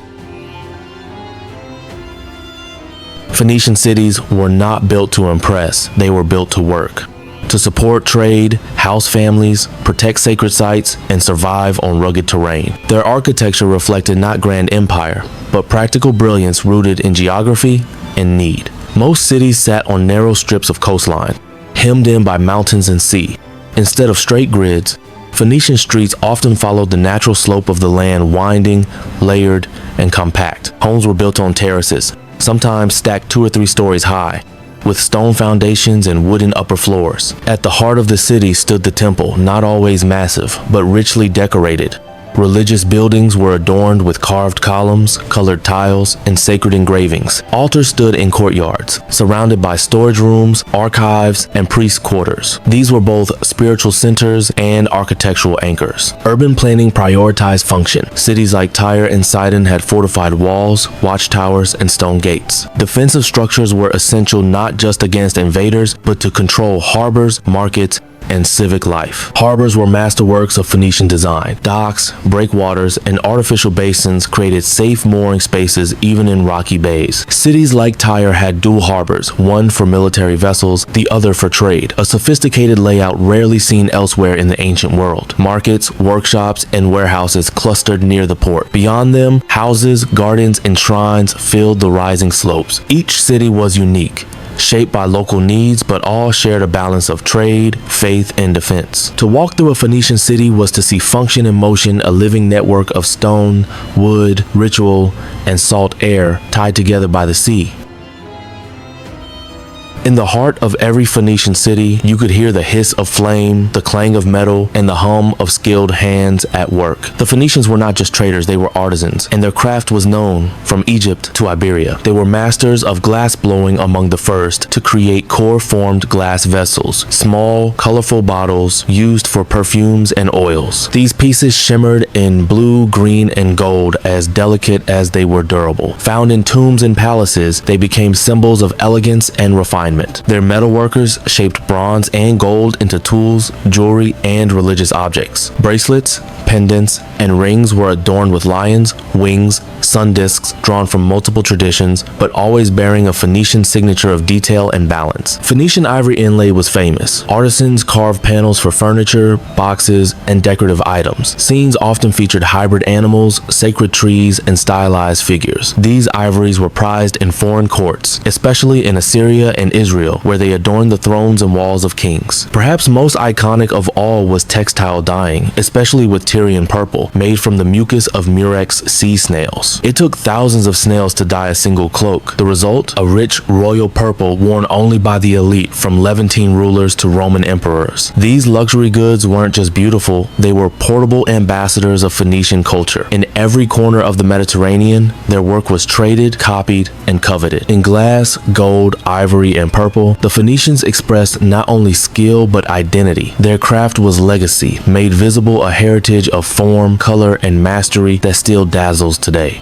Phoenician cities were not built to impress, they were built to work. To support trade, house families, protect sacred sites, and survive on rugged terrain. Their architecture reflected not grand empire, but practical brilliance rooted in geography and need. Most cities sat on narrow strips of coastline, hemmed in by mountains and sea. Instead of straight grids, Phoenician streets often followed the natural slope of the land, winding, layered, and compact. Homes were built on terraces, sometimes stacked 2 or 3 stories high, with stone foundations and wooden upper floors. At the heart of the city stood the temple, not always massive, but richly decorated. Religious buildings were adorned with carved columns, colored tiles, and sacred engravings. Altars stood in courtyards, surrounded by storage rooms, archives, and priest quarters. These were both spiritual centers and architectural anchors. Urban planning prioritized function. Cities like Tyre and Sidon had fortified walls, watchtowers, and stone gates. Defensive structures were essential not just against invaders, but to control harbors, markets, and civic life. Harbors were masterworks of Phoenician design. Docks, breakwaters, and artificial basins created safe mooring spaces even in rocky bays. Cities like Tyre had dual harbors, one for military vessels, the other for trade, a sophisticated layout rarely seen elsewhere in the ancient world. Markets, workshops, and warehouses clustered near the port. Beyond them, houses, gardens, and shrines filled the rising slopes. Each city was unique, shaped by local needs, but all shared a balance of trade, faith, and defense. To walk through a Phoenician city was to see function in motion, a living network of stone, wood, ritual, and salt air tied together by the sea. In the heart of every Phoenician city, you could hear the hiss of flame, the clang of metal, and the hum of skilled hands at work. The Phoenicians were not just traders, they were artisans, and their craft was known from Egypt to Iberia. They were masters of glass blowing among the first to create core-formed glass vessels, small, colorful bottles used for perfumes and oils. These pieces shimmered in blue, green, and gold, as delicate as they were durable. Found in tombs and palaces, they became symbols of elegance and refinement. Their metalworkers shaped bronze and gold into tools, jewelry, and religious objects. Bracelets, pendants, and rings were adorned with lions, wings, sun discs drawn from multiple traditions, but always bearing a Phoenician signature of detail and balance. Phoenician ivory inlay was famous. Artisans carved panels for furniture, boxes, and decorative items. Scenes often featured hybrid animals, sacred trees, and stylized figures. These ivories were prized in foreign courts, especially in Assyria and Israel, where they adorned the thrones and walls of kings. Perhaps most iconic of all was textile dyeing, especially with Tyrian purple, made from the mucus of murex sea snails. It took thousands of snails to dye a single cloak. The result? A rich royal purple worn only by the elite, from Levantine rulers to Roman emperors. These luxury goods weren't just beautiful, they were portable ambassadors of Phoenician culture. In every corner of the Mediterranean, their work was traded, copied, and coveted. In glass, gold, ivory, and purple, the Phoenicians expressed not only skill but identity. Their craft was legacy, made visible a heritage of form, color, and mastery that still dazzles today.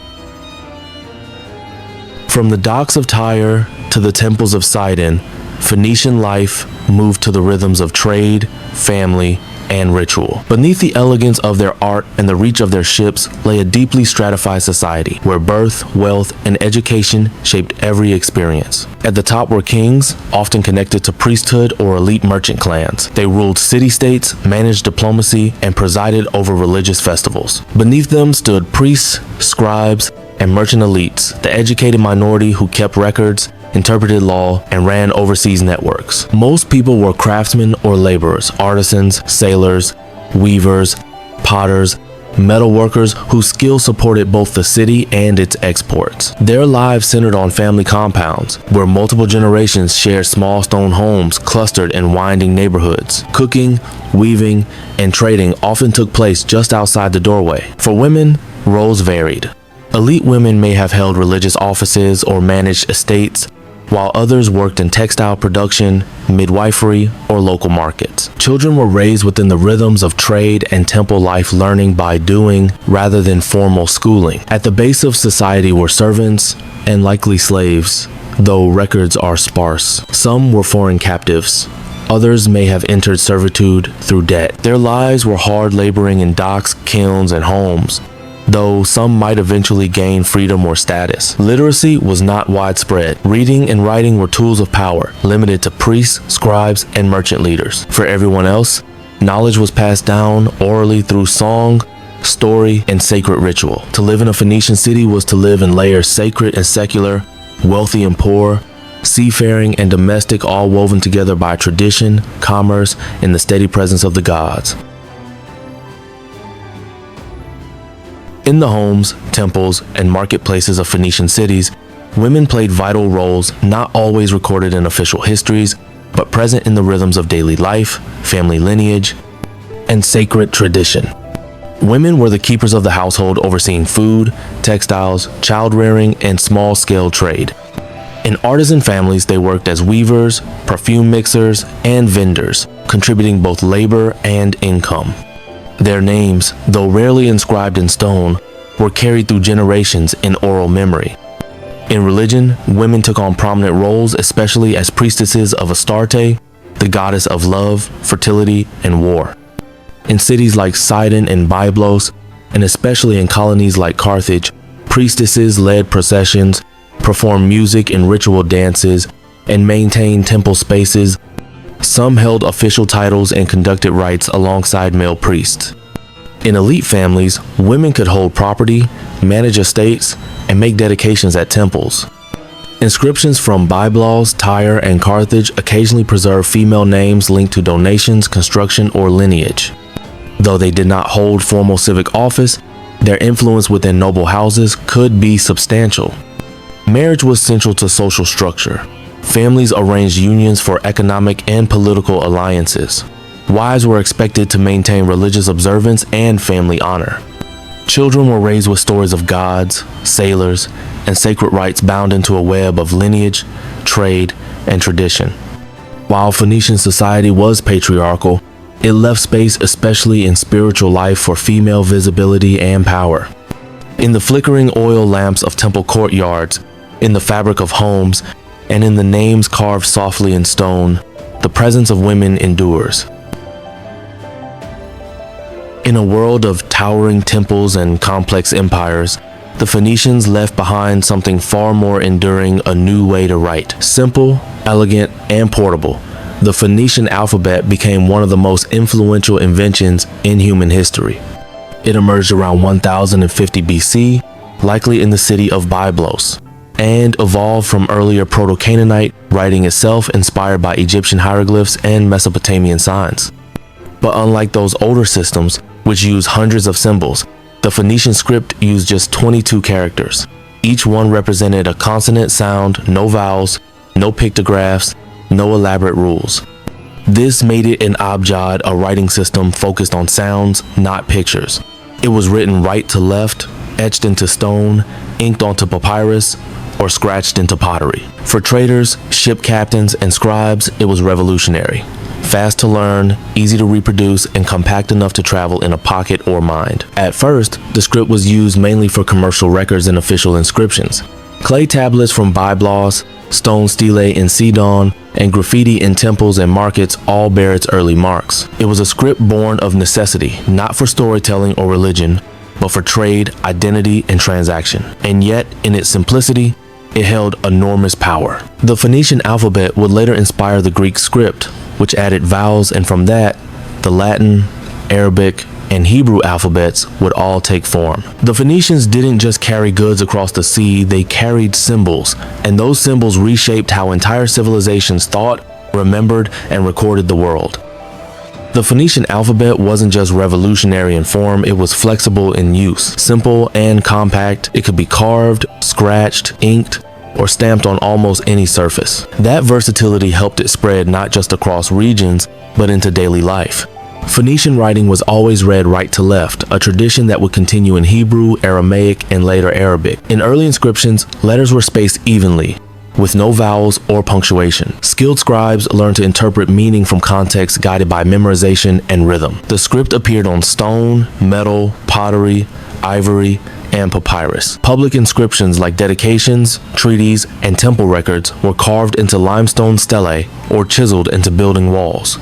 From the docks of Tyre to the temples of Sidon, Phoenician life moved to the rhythms of trade, family, and ritual. Beneath the elegance of their art and the reach of their ships lay a deeply stratified society where birth, wealth, and education shaped every experience. At the top were kings, often connected to priesthood or elite merchant clans. They ruled city-states, managed diplomacy, and presided over religious festivals. Beneath them stood priests, scribes, and merchant elites, the educated minority who kept records, interpreted law, and ran overseas networks. Most people were craftsmen or laborers, artisans, sailors, weavers, potters, metal workers whose skill supported both the city and its exports. Their lives centered on family compounds, where multiple generations shared small stone homes clustered in winding neighborhoods. Cooking, weaving, and trading often took place just outside the doorway. For women, roles varied. Elite women may have held religious offices or managed estates, while others worked in textile production, midwifery, or local markets. Children were raised within the rhythms of trade and temple life, learning by doing rather than formal schooling. At the base of society were servants and likely slaves, though records are sparse. Some were foreign captives. Others may have entered servitude through debt. Their lives were hard laboring in docks, kilns, and homes, though some might eventually gain freedom or status. Literacy was not widespread. Reading and writing were tools of power, limited to priests, scribes, and merchant leaders. For everyone else, knowledge was passed down orally through song, story, and sacred ritual. To live in a Phoenician city was to live in layers, sacred and secular, wealthy and poor, seafaring and domestic, all woven together by tradition, commerce, and the steady presence of the gods. In the homes, temples, and marketplaces of Phoenician cities, women played vital roles not always recorded in official histories, but present in the rhythms of daily life, family lineage, and sacred tradition. Women were the keepers of the household, overseeing food, textiles, child-rearing, and small-scale trade. In artisan families, they worked as weavers, perfume mixers, and vendors, contributing both labor and income. Their names, though rarely inscribed in stone, were carried through generations in oral memory. In religion, women took on prominent roles, especially as priestesses of Astarte, the goddess of love, fertility, and war. In cities like Sidon and Byblos, and especially in colonies like Carthage, priestesses led processions, performed music and ritual dances, and maintained temple spaces. Some held official titles and conducted rites alongside male priests. In elite families, women could hold property, manage estates, and make dedications at temples. Inscriptions from Byblos, Tyre, and Carthage occasionally preserve female names linked to donations, construction, or lineage. Though they did not hold formal civic office, their influence within noble houses could be substantial. Marriage was central to social structure. Families arranged unions for economic and political alliances. Wives were expected to maintain religious observance and family honor. Children were raised with stories of gods, sailors, and sacred rites bound into a web of lineage, trade, and tradition. While Phoenician society was patriarchal, it left space especially in spiritual life for female visibility and power. In the flickering oil lamps of temple courtyards, in the fabric of homes, and in the names carved softly in stone, the presence of women endures. In a world of towering temples and complex empires, the Phoenicians left behind something far more enduring: a new way to write. Simple, elegant, and portable, the Phoenician alphabet became one of the most influential inventions in human history. It emerged around 1050 BC, likely in the city of Byblos, and evolved from earlier Proto-Canaanite writing itself, inspired by Egyptian hieroglyphs and Mesopotamian signs. But unlike those older systems, which used hundreds of symbols, the Phoenician script used just 22 characters. Each one represented a consonant sound, no vowels, no pictographs, no elaborate rules. This made it an abjad, a writing system focused on sounds, not pictures. It was written right to left, etched into stone, inked onto papyrus, or scratched into pottery. For traders, ship captains, and scribes, it was revolutionary. Fast to learn, easy to reproduce, and compact enough to travel in a pocket or mind. At first, the script was used mainly for commercial records and official inscriptions. Clay tablets from Byblos, stone stelae in Sidon, and graffiti in temples and markets all bear its early marks. It was a script born of necessity, not for storytelling or religion, but for trade, identity, and transaction. And yet, in its simplicity, it held enormous power. The Phoenician alphabet would later inspire the Greek script, which added vowels, and from that, the Latin, Arabic, and Hebrew alphabets would all take form. The Phoenicians didn't just carry goods across the sea, they carried symbols, and those symbols reshaped how entire civilizations thought, remembered, and recorded the world. The Phoenician alphabet wasn't just revolutionary in form, it was flexible in use. Simple and compact, it could be carved, scratched, inked, or stamped on almost any surface. That versatility helped it spread not just across regions, but into daily life. Phoenician writing was always read right to left, a tradition that would continue in Hebrew, Aramaic, and later Arabic. In early inscriptions, letters were spaced evenly, with no vowels or punctuation. Skilled scribes learned to interpret meaning from context, guided by memorization and rhythm. The script appeared on stone, metal, pottery, ivory, and papyrus. Public inscriptions like dedications, treaties, and temple records were carved into limestone stelae or chiseled into building walls.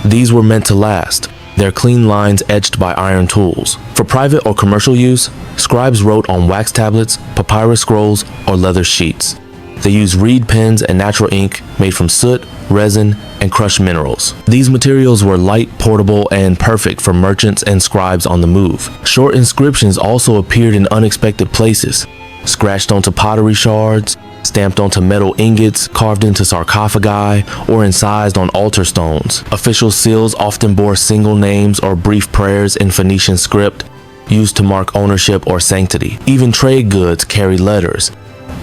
These were meant to last, their clean lines etched by iron tools. For private or commercial use, scribes wrote on wax tablets, papyrus scrolls, or leather sheets. They used reed pens and natural ink made from soot, resin, and crushed minerals. These materials were light, portable, and perfect for merchants and scribes on the move. Short inscriptions also appeared in unexpected places, scratched onto pottery shards, stamped onto metal ingots, carved into sarcophagi, or incised on altar stones. Official seals often bore single names or brief prayers in Phoenician script, used to mark ownership or sanctity. Even trade goods carried letters,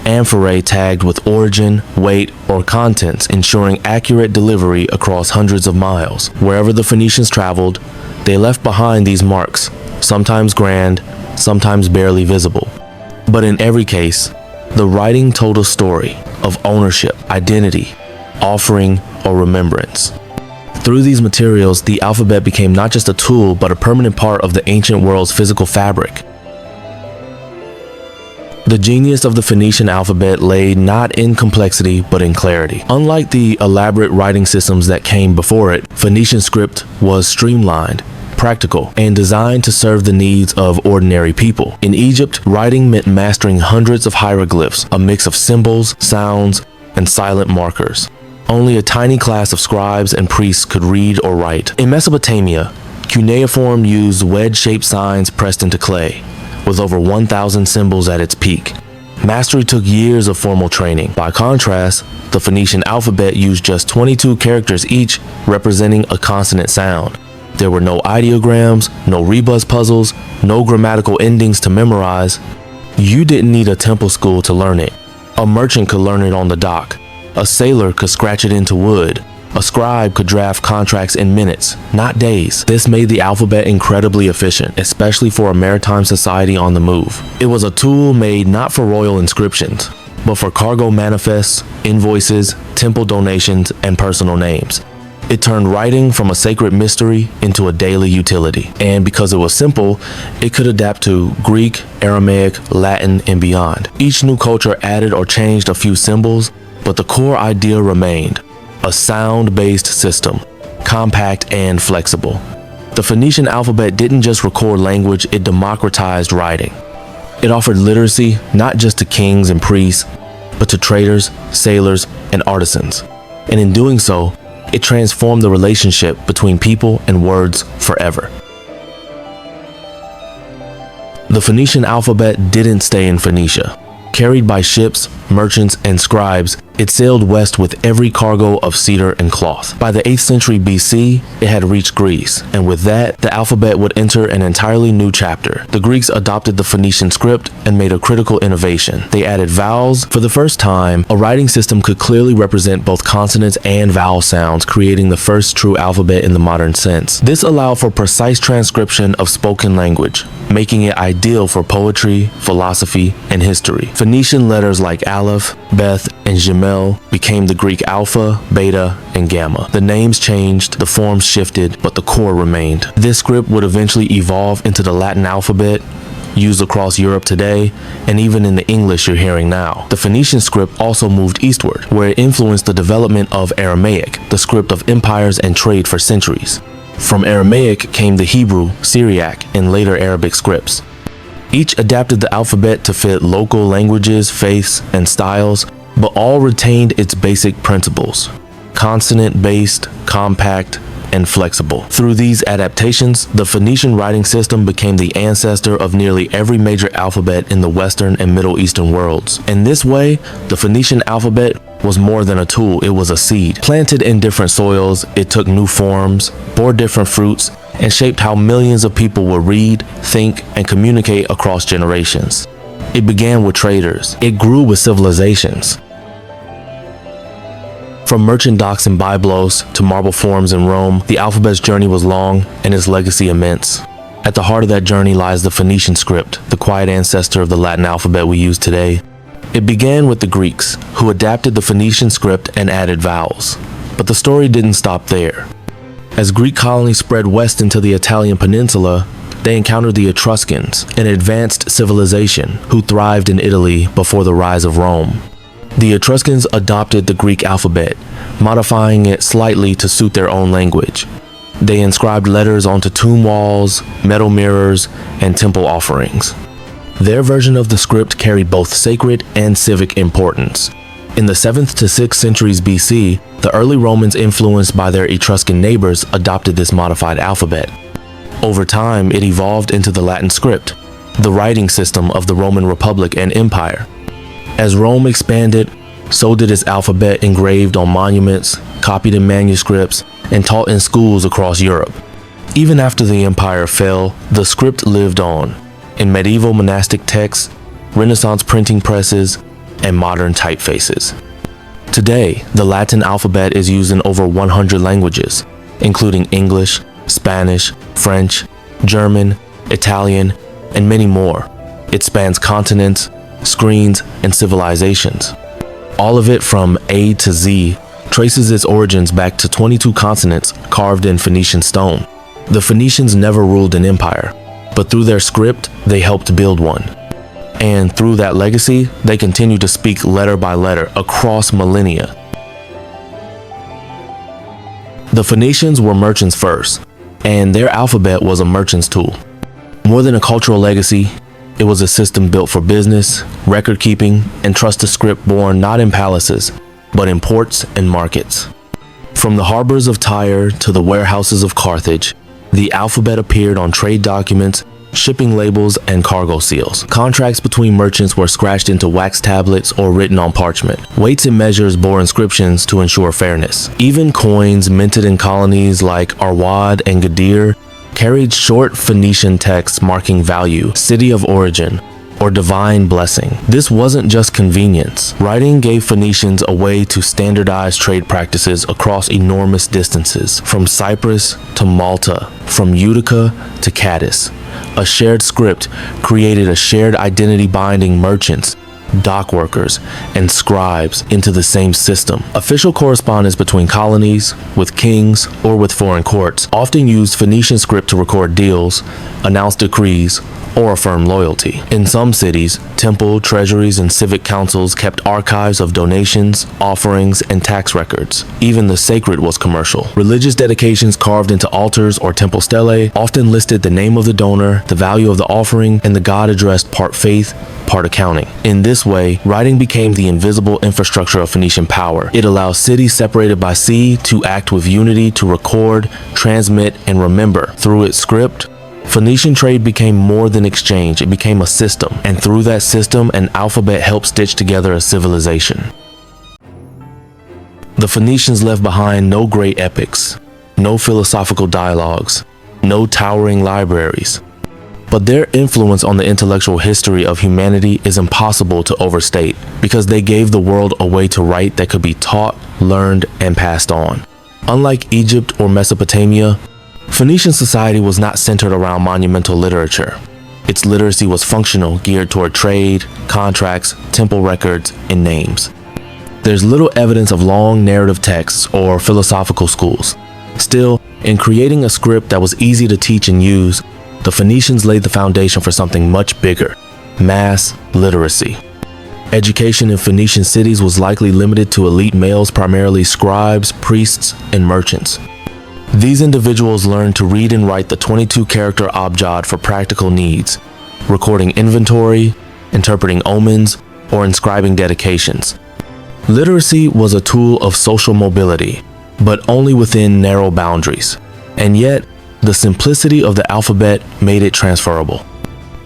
amphorae tagged with origin, weight, or contents, ensuring accurate delivery across hundreds of miles. Wherever the Phoenicians traveled, they left behind these marks, sometimes grand, sometimes barely visible. But in every case, the writing told a story of ownership, identity, offering, or remembrance. Through these materials, the alphabet became not just a tool, but a permanent part of the ancient world's physical fabric. The genius of the Phoenician alphabet lay not in complexity, but in clarity. Unlike the elaborate writing systems that came before it, Phoenician script was streamlined, practical, and designed to serve the needs of ordinary people. In Egypt, writing meant mastering hundreds of hieroglyphs, a mix of symbols, sounds, and silent markers. Only a tiny class of scribes and priests could read or write. In Mesopotamia, cuneiform used wedge-shaped signs pressed into clay, with over 1,000 symbols at its peak. Mastery took years of formal training. By contrast, the Phoenician alphabet used just 22 characters each, representing a consonant sound. There were no ideograms, no rebus puzzles, no grammatical endings to memorize. You didn't need a temple school to learn it. A merchant could learn it on the dock. A sailor could scratch it into wood. A scribe could draft contracts in minutes, not days. This made the alphabet incredibly efficient, especially for a maritime society on the move. It was a tool made not for royal inscriptions, but for cargo manifests, invoices, temple donations, and personal names. It turned writing from a sacred mystery into a daily utility. And because it was simple, it could adapt to Greek, Aramaic, Latin, and beyond. Each new culture added or changed a few symbols, but the core idea remained: a sound-based system, compact and flexible. The Phoenician alphabet didn't just record language, it democratized writing. It offered literacy not just to kings and priests, but to traders, sailors, and artisans. And in doing so, it transformed the relationship between people and words forever. The Phoenician alphabet didn't stay in Phoenicia. Carried by ships, merchants, and scribes, it sailed west with every cargo of cedar and cloth. By the 8th century BC, it had reached Greece, and with that, the alphabet would enter an entirely new chapter. The Greeks adopted the Phoenician script and made a critical innovation. They added vowels. For the first time, a writing system could clearly represent both consonants and vowel sounds, creating the first true alphabet in the modern sense. This allowed for precise transcription of spoken language, making it ideal for poetry, philosophy, and history. Phoenician letters like Aleph, Beth, and Gimel became the Greek Alpha, Beta, and Gamma. The names changed, the forms shifted, but the core remained. This script would eventually evolve into the Latin alphabet, used across Europe today, and even in the English you're hearing now. The Phoenician script also moved eastward, where it influenced the development of Aramaic, the script of empires and trade for centuries. From Aramaic came the Hebrew, Syriac, and later Arabic scripts. Each adapted the alphabet to fit local languages, faiths, and styles, but all retained its basic principles: consonant-based, compact, and flexible. Through these adaptations, the Phoenician writing system became the ancestor of nearly every major alphabet in the Western and Middle Eastern worlds. In this way, the Phoenician alphabet was more than a tool, it was a seed. Planted in different soils, it took new forms, bore different fruits, and shaped how millions of people would read, think, and communicate across generations. It began with traders. It grew with civilizations. From merchant docks in Byblos to marble forums in Rome, the alphabet's journey was long and its legacy immense. At the heart of that journey lies the Phoenician script, the quiet ancestor of the Latin alphabet we use today. It began with the Greeks, who adapted the Phoenician script and added vowels. But the story didn't stop there. As Greek colonies spread west into the Italian peninsula, they encountered the Etruscans, an advanced civilization who thrived in Italy before the rise of Rome. The Etruscans adopted the Greek alphabet, modifying it slightly to suit their own language. They inscribed letters onto tomb walls, metal mirrors, and temple offerings. Their version of the script carried both sacred and civic importance. In the 7th to 6th centuries BC, the early Romans, influenced by their Etruscan neighbors, adopted this modified alphabet. Over time, it evolved into the Latin script, the writing system of the Roman Republic and Empire. As Rome expanded, so did its alphabet, engraved on monuments, copied in manuscripts, and taught in schools across Europe. Even after the empire fell, the script lived on, in medieval monastic texts, Renaissance printing presses, and modern typefaces. Today, the Latin alphabet is used in over 100 languages, including English, Spanish, French, German, Italian, and many more. It spans continents, screens, and civilizations. All of it from A to Z traces its origins back to 22 consonants carved in Phoenician stone. The Phoenicians never ruled an empire, but through their script, they helped build one. And through that legacy, they continue to speak letter by letter across millennia. The Phoenicians were merchants first, and their alphabet was a merchant's tool. More than a cultural legacy, it was a system built for business, record keeping, and trusted script born not in palaces, but in ports and markets. From the harbors of Tyre to the warehouses of Carthage, the alphabet appeared on trade documents shipping labels, and cargo seals. Contracts between merchants were scratched into wax tablets or written on parchment. Weights and measures bore inscriptions to ensure fairness. Even coins minted in colonies like Arwad and Gadir carried short Phoenician texts marking value, city of origin, or divine blessing. This wasn't just convenience. Writing gave Phoenicians a way to standardize trade practices across enormous distances, from Cyprus to Malta, from Utica to Cadiz. A shared script created a shared identity binding merchants, dock workers, and scribes into the same system. Official correspondence between colonies, with kings, or with foreign courts often used Phoenician script to record deals, announce decrees, or affirm loyalty. In some cities, temple, treasuries, and civic councils kept archives of donations, offerings, and tax records. Even the sacred was commercial. Religious dedications carved into altars or temple stelae often listed the name of the donor, the value of the offering, and the god addressed part faith, part accounting. In this way, writing became the invisible infrastructure of Phoenician power. It allows cities separated by sea to act with unity to record, transmit, and remember. Through its script, Phoenician trade became more than exchange, it became a system, and through that system, an alphabet helped stitch together a civilization. The Phoenicians left behind no great epics, no philosophical dialogues, no towering libraries, but their influence on the intellectual history of humanity is impossible to overstate because they gave the world a way to write that could be taught, learned, and passed on. Unlike Egypt or Mesopotamia, Phoenician society was not centered around monumental literature. Its literacy was functional, geared toward trade, contracts, temple records, and names. There's little evidence of long narrative texts or philosophical schools. Still, in creating a script that was easy to teach and use, the Phoenicians laid the foundation for something much bigger: mass literacy. Education in Phoenician cities was likely limited to elite males, primarily scribes, priests, and merchants. These individuals learned to read and write the 22-character abjad for practical needs, recording inventory, interpreting omens, or inscribing dedications. Literacy was a tool of social mobility, but only within narrow boundaries. And yet, the simplicity of the alphabet made it transferable.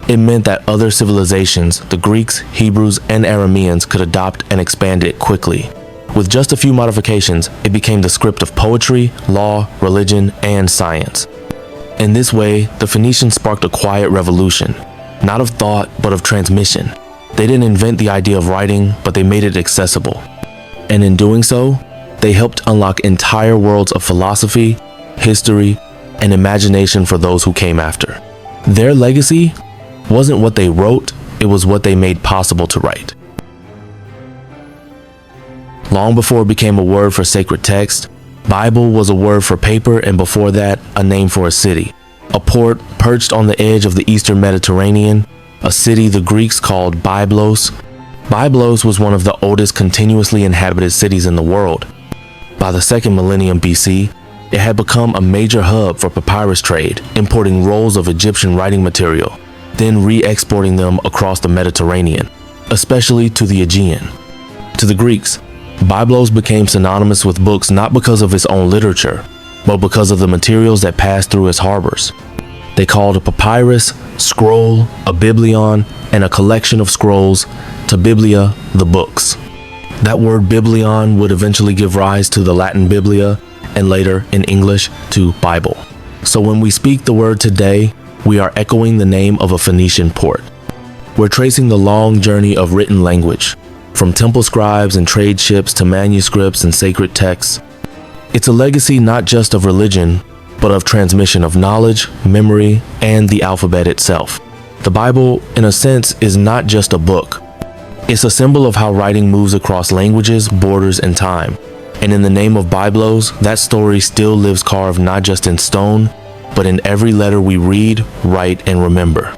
It meant that other civilizations, the Greeks, Hebrews, and Arameans, could adopt and expand it quickly. With just a few modifications, it became the script of poetry, law, religion, and science. In this way, the Phoenicians sparked a quiet revolution, not of thought, but of transmission. They didn't invent the idea of writing, but they made it accessible. And in doing so, they helped unlock entire worlds of philosophy, history, and imagination for those who came after. Their legacy wasn't what they wrote, it was what they made possible to write. Long before it became a word for sacred text, Bible was a word for paper, and before that, a name for a city. A port perched on the edge of the eastern Mediterranean, a city the Greeks called Byblos. Byblos was one of the oldest continuously inhabited cities in the world. By the 2nd millennium BC, it had become a major hub for papyrus trade, importing rolls of Egyptian writing material, then re-exporting them across the Mediterranean, especially to the Aegean. To the Greeks, Byblos became synonymous with books not because of its own literature, but because of the materials that passed through its harbors. They called a papyrus, scroll, a biblion, and a collection of scrolls to biblia, the books. That word biblion would eventually give rise to the Latin biblia, and later, in English, to Bible. So when we speak the word today, we are echoing the name of a Phoenician port. We're tracing the long journey of written language, from temple scribes and trade ships to manuscripts and sacred texts. It's a legacy not just of religion, but of transmission of knowledge, memory, and the alphabet itself. The Bible, in a sense, is not just a book. It's a symbol of how writing moves across languages, borders, and time. And in the name of Byblos, that story still lives carved not just in stone, but in every letter we read, write, and remember.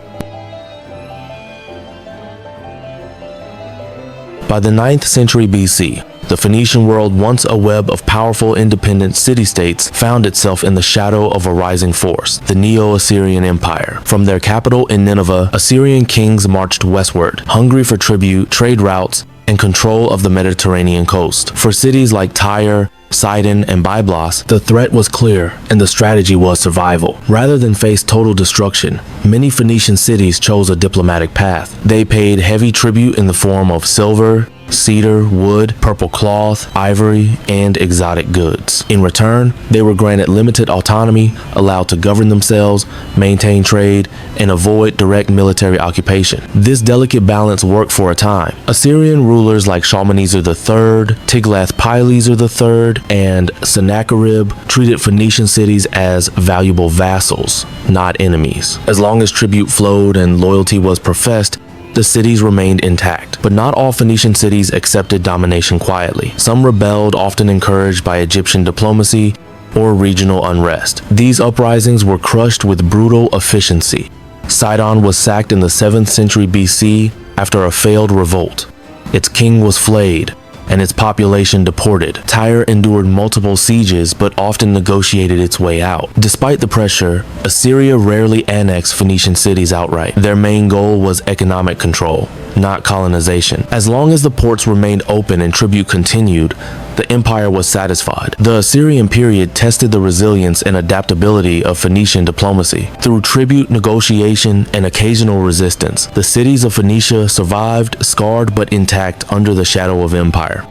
By the 9th century BC, the Phoenician world, once a web of powerful independent city-states, found itself in the shadow of a rising force, the Neo-Assyrian Empire. From their capital in Nineveh, Assyrian kings marched westward, hungry for tribute, trade routes, and control of the Mediterranean coast. For cities like Tyre, Sidon and Byblos, the threat was clear and the strategy was survival. Rather than face total destruction, many Phoenician cities chose a diplomatic path. They paid heavy tribute in the form of silver, cedar, wood, purple cloth, ivory, and exotic goods. In return, they were granted limited autonomy, allowed to govern themselves, maintain trade, and avoid direct military occupation. This delicate balance worked for a time. Assyrian rulers like Shalmaneser III, Tiglath-Pileser III, and Sennacherib treated Phoenician cities as valuable vassals, not enemies. As long as tribute flowed and loyalty was professed, the cities remained intact. But not all Phoenician cities accepted domination quietly. Some rebelled, often encouraged by Egyptian diplomacy or regional unrest. These uprisings were crushed with brutal efficiency. Sidon was sacked in the 7th century BC after a failed revolt. Its king was flayed, and its population deported. Tyre endured multiple sieges but often negotiated its way out. Despite the pressure, Assyria rarely annexed Phoenician cities outright. Their main goal was economic control, not colonization. As long as the ports remained open and tribute continued, the empire was satisfied. The Assyrian period tested the resilience and adaptability of Phoenician diplomacy. Through tribute, negotiation, and occasional resistance, the cities of Phoenicia survived, scarred but intact under the shadow of empire.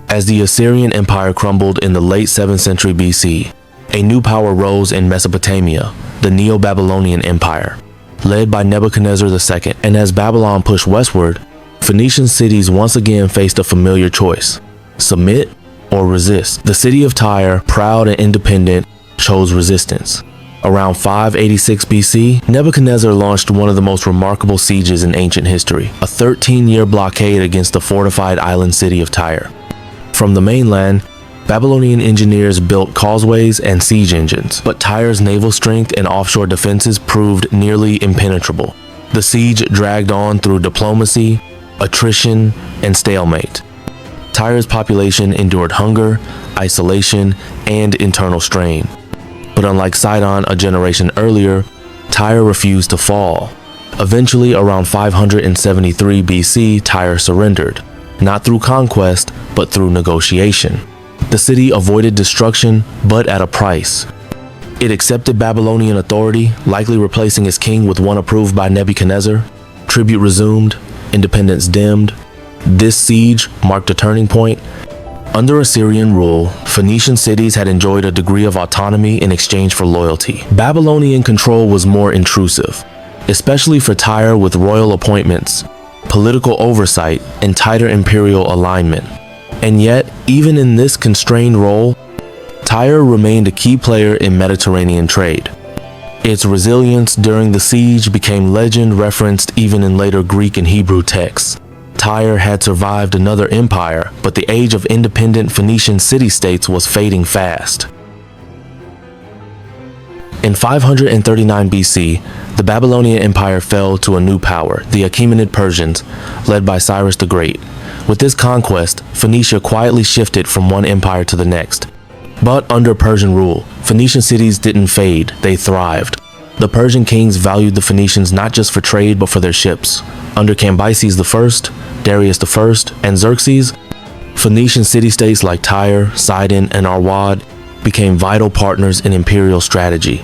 As the Assyrian Empire crumbled in the late 7th century BC, a new power rose in Mesopotamia, the Neo-Babylonian Empire, led by Nebuchadnezzar II. And as Babylon pushed westward, Phoenician cities once again faced a familiar choice: submit or resist. The city of Tyre, proud and independent, chose resistance. Around 586 BC, Nebuchadnezzar launched one of the most remarkable sieges in ancient history, a 13-year blockade against the fortified island city of Tyre. From the mainland, Babylonian engineers built causeways and siege engines, but Tyre's naval strength and offshore defenses proved nearly impenetrable. The siege dragged on through diplomacy, attrition, and stalemate. Tyre's population endured hunger, isolation, and internal strain. But unlike Sidon a generation earlier, Tyre refused to fall. Eventually, around 573 BC, Tyre surrendered, not through conquest, but through negotiation. The city avoided destruction, but at a price. It accepted Babylonian authority, likely replacing its king with one approved by Nebuchadnezzar. Tribute resumed, independence dimmed. This siege marked a turning point. Under Assyrian rule, Phoenician cities had enjoyed a degree of autonomy in exchange for loyalty. Babylonian control was more intrusive, especially for Tyre, with royal appointments, political oversight, and tighter imperial alignment. And yet, even in this constrained role, Tyre remained a key player in Mediterranean trade. Its resilience during the siege became legend, referenced even in later Greek and Hebrew texts. Tyre had survived another empire, but the age of independent Phoenician city-states was fading fast. In 539 BC, the Babylonian Empire fell to a new power, the Achaemenid Persians, led by Cyrus the Great. With this conquest, Phoenicia quietly shifted from one empire to the next. But under Persian rule, Phoenician cities didn't fade, they thrived. The Persian kings valued the Phoenicians not just for trade but for their ships. Under Cambyses I, Darius I, and Xerxes, Phoenician city-states like Tyre, Sidon, and Arwad became vital partners in imperial strategy.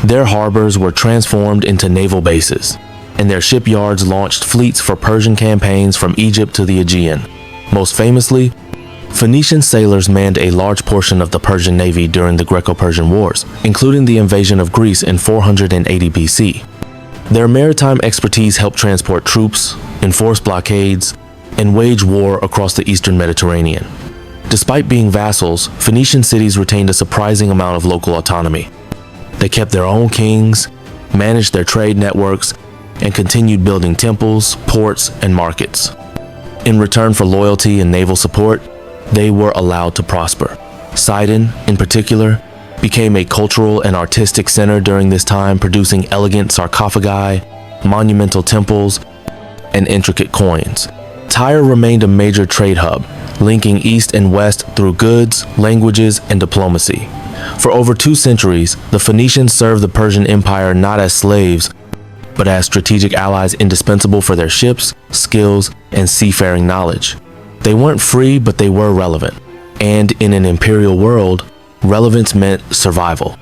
Their harbors were transformed into naval bases, and their shipyards launched fleets for Persian campaigns from Egypt to the Aegean. Most famously, Phoenician sailors manned a large portion of the Persian navy during the Greco-Persian Wars, including the invasion of Greece in 480 BC. Their maritime expertise helped transport troops, enforce blockades, and wage war across the eastern Mediterranean. Despite being vassals, Phoenician cities retained a surprising amount of local autonomy. They kept their own kings, managed their trade networks, and continued building temples, ports, and markets. In return for loyalty and naval support, they were allowed to prosper. Sidon, in particular, became a cultural and artistic center during this time, producing elegant sarcophagi, monumental temples, and intricate coins. Tyre remained a major trade hub, linking east and west through goods, languages, and diplomacy. For over 2 centuries, the Phoenicians served the Persian Empire not as slaves, but as strategic allies indispensable for their ships, skills, and seafaring knowledge. They weren't free, but they were relevant. And in an imperial world, relevance meant survival.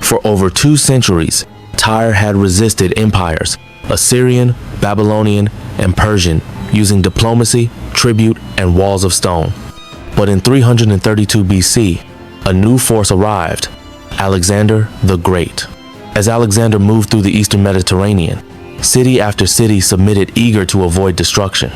For over 2 centuries, Tyre had resisted empires, Assyrian, Babylonian, and Persian, using diplomacy, tribute, and walls of stone. But in 332 BC, a new force arrived, Alexander the Great. As Alexander moved through the eastern Mediterranean, city after city submitted, eager to avoid destruction.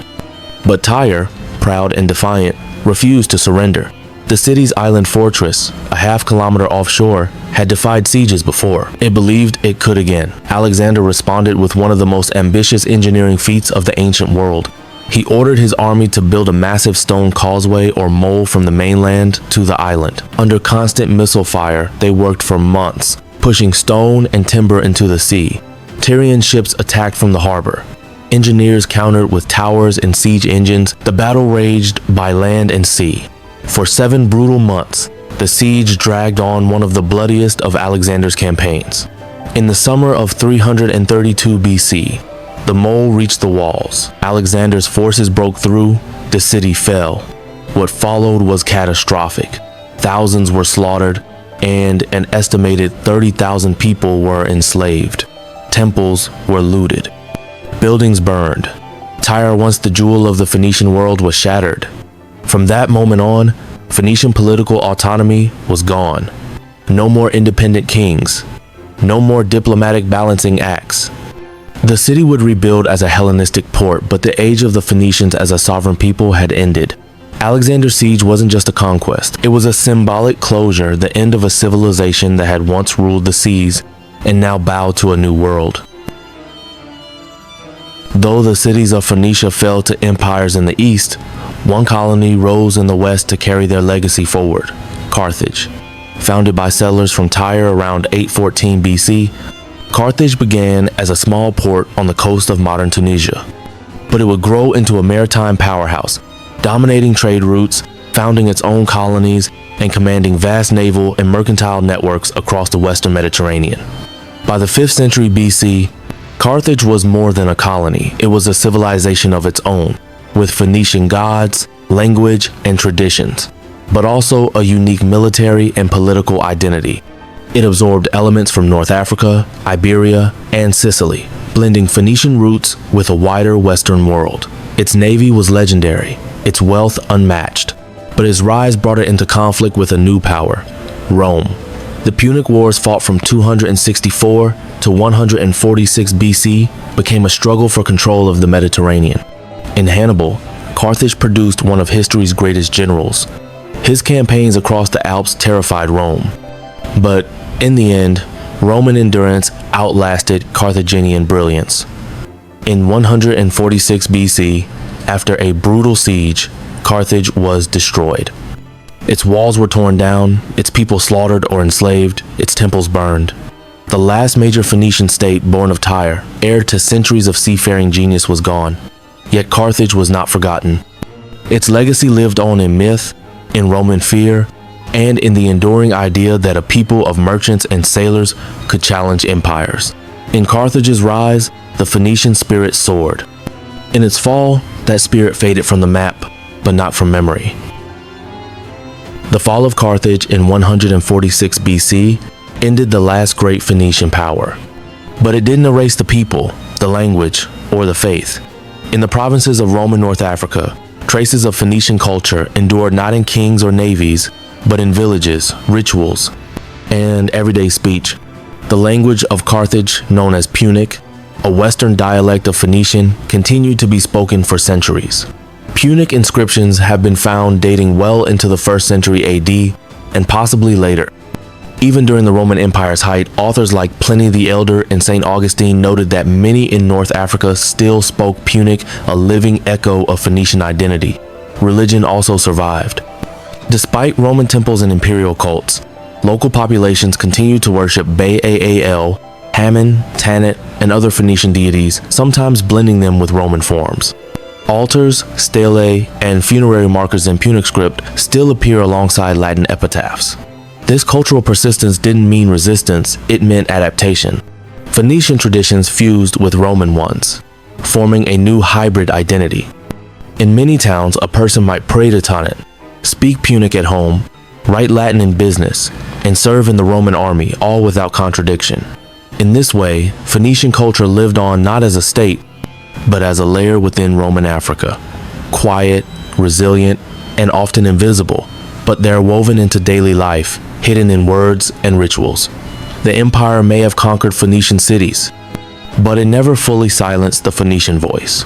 But Tyre, proud and defiant, refused to surrender. The city's island fortress, a half-kilometer offshore, had defied sieges before. It believed it could again. Alexander responded with one of the most ambitious engineering feats of the ancient world. He ordered his army to build a massive stone causeway or mole from the mainland to the island. Under constant missile fire, they worked for months, pushing stone and timber into the sea. Tyrian ships attacked from the harbor. Engineers countered with towers and siege engines. The battle raged by land and sea. For 7 brutal months, the siege dragged on, one of the bloodiest of Alexander's campaigns. In the summer of 332 BC, the mole reached the walls. Alexander's forces broke through. The city fell. What followed was catastrophic. Thousands were slaughtered, and an estimated 30,000 people were enslaved. Temples were looted. Buildings burned. Tyre, once the jewel of the Phoenician world, was shattered. From that moment on, Phoenician political autonomy was gone. No more independent kings. No more diplomatic balancing acts. The city would rebuild as a Hellenistic port, but the age of the Phoenicians as a sovereign people had ended. Alexander's siege wasn't just a conquest. It was a symbolic closure, the end of a civilization that had once ruled the seas and now bowed to a new world. Though the cities of Phoenicia fell to empires in the east, one colony rose in the west to carry their legacy forward, Carthage. Founded by settlers from Tyre around 814 BC, Carthage began as a small port on the coast of modern Tunisia. But it would grow into a maritime powerhouse, dominating trade routes, founding its own colonies, and commanding vast naval and mercantile networks across the western Mediterranean. By the 5th century BC, Carthage was more than a colony. It was a civilization of its own, with Phoenician gods, language, and traditions, but also a unique military and political identity. It absorbed elements from North Africa, Iberia, and Sicily, blending Phoenician roots with a wider Western world. Its navy was legendary, its wealth unmatched, but its rise brought it into conflict with a new power, Rome. The Punic Wars, fought from 264 to 146 BC, became a struggle for control of the Mediterranean. In Hannibal, Carthage produced one of history's greatest generals. His campaigns across the Alps terrified Rome. But in the end, Roman endurance outlasted Carthaginian brilliance. In 146 BC, after a brutal siege, Carthage was destroyed. Its walls were torn down, its people slaughtered or enslaved, its temples burned. The last major Phoenician state, born of Tyre, heir to centuries of seafaring genius, was gone. Yet Carthage was not forgotten. Its legacy lived on in myth, in Roman fear, and in the enduring idea that a people of merchants and sailors could challenge empires. In Carthage's rise, the Phoenician spirit soared. In its fall, that spirit faded from the map, but not from memory. The fall of Carthage in 146 BC ended the last great Phoenician power. But it didn't erase the people, the language, or the faith. In the provinces of Roman North Africa, traces of Phoenician culture endured not in kings or navies, but in villages, rituals, and everyday speech. The language of Carthage, known as Punic, a Western dialect of Phoenician, continued to be spoken for centuries. Punic inscriptions have been found dating well into the 1st century AD and possibly later. Even during the Roman Empire's height, authors like Pliny the Elder and St. Augustine noted that many in North Africa still spoke Punic, a living echo of Phoenician identity. Religion also survived. Despite Roman temples and imperial cults, local populations continued to worship Baal, Hammon, Tanit, and other Phoenician deities, sometimes blending them with Roman forms. Altars, stelae, and funerary markers in Punic script still appear alongside Latin epitaphs. This cultural persistence didn't mean resistance, it meant adaptation. Phoenician traditions fused with Roman ones. forming a new hybrid identity. In many towns, a person might pray to Tanit, speak Punic at home, write Latin in business, and serve in the Roman army, all without contradiction. In this way, Phoenician culture lived on not as a state, but as a layer within Roman Africa, quiet, resilient, and often invisible, but they're woven into daily life, hidden in words and rituals. The empire may have conquered Phoenician cities, but it never fully silenced the Phoenician voice.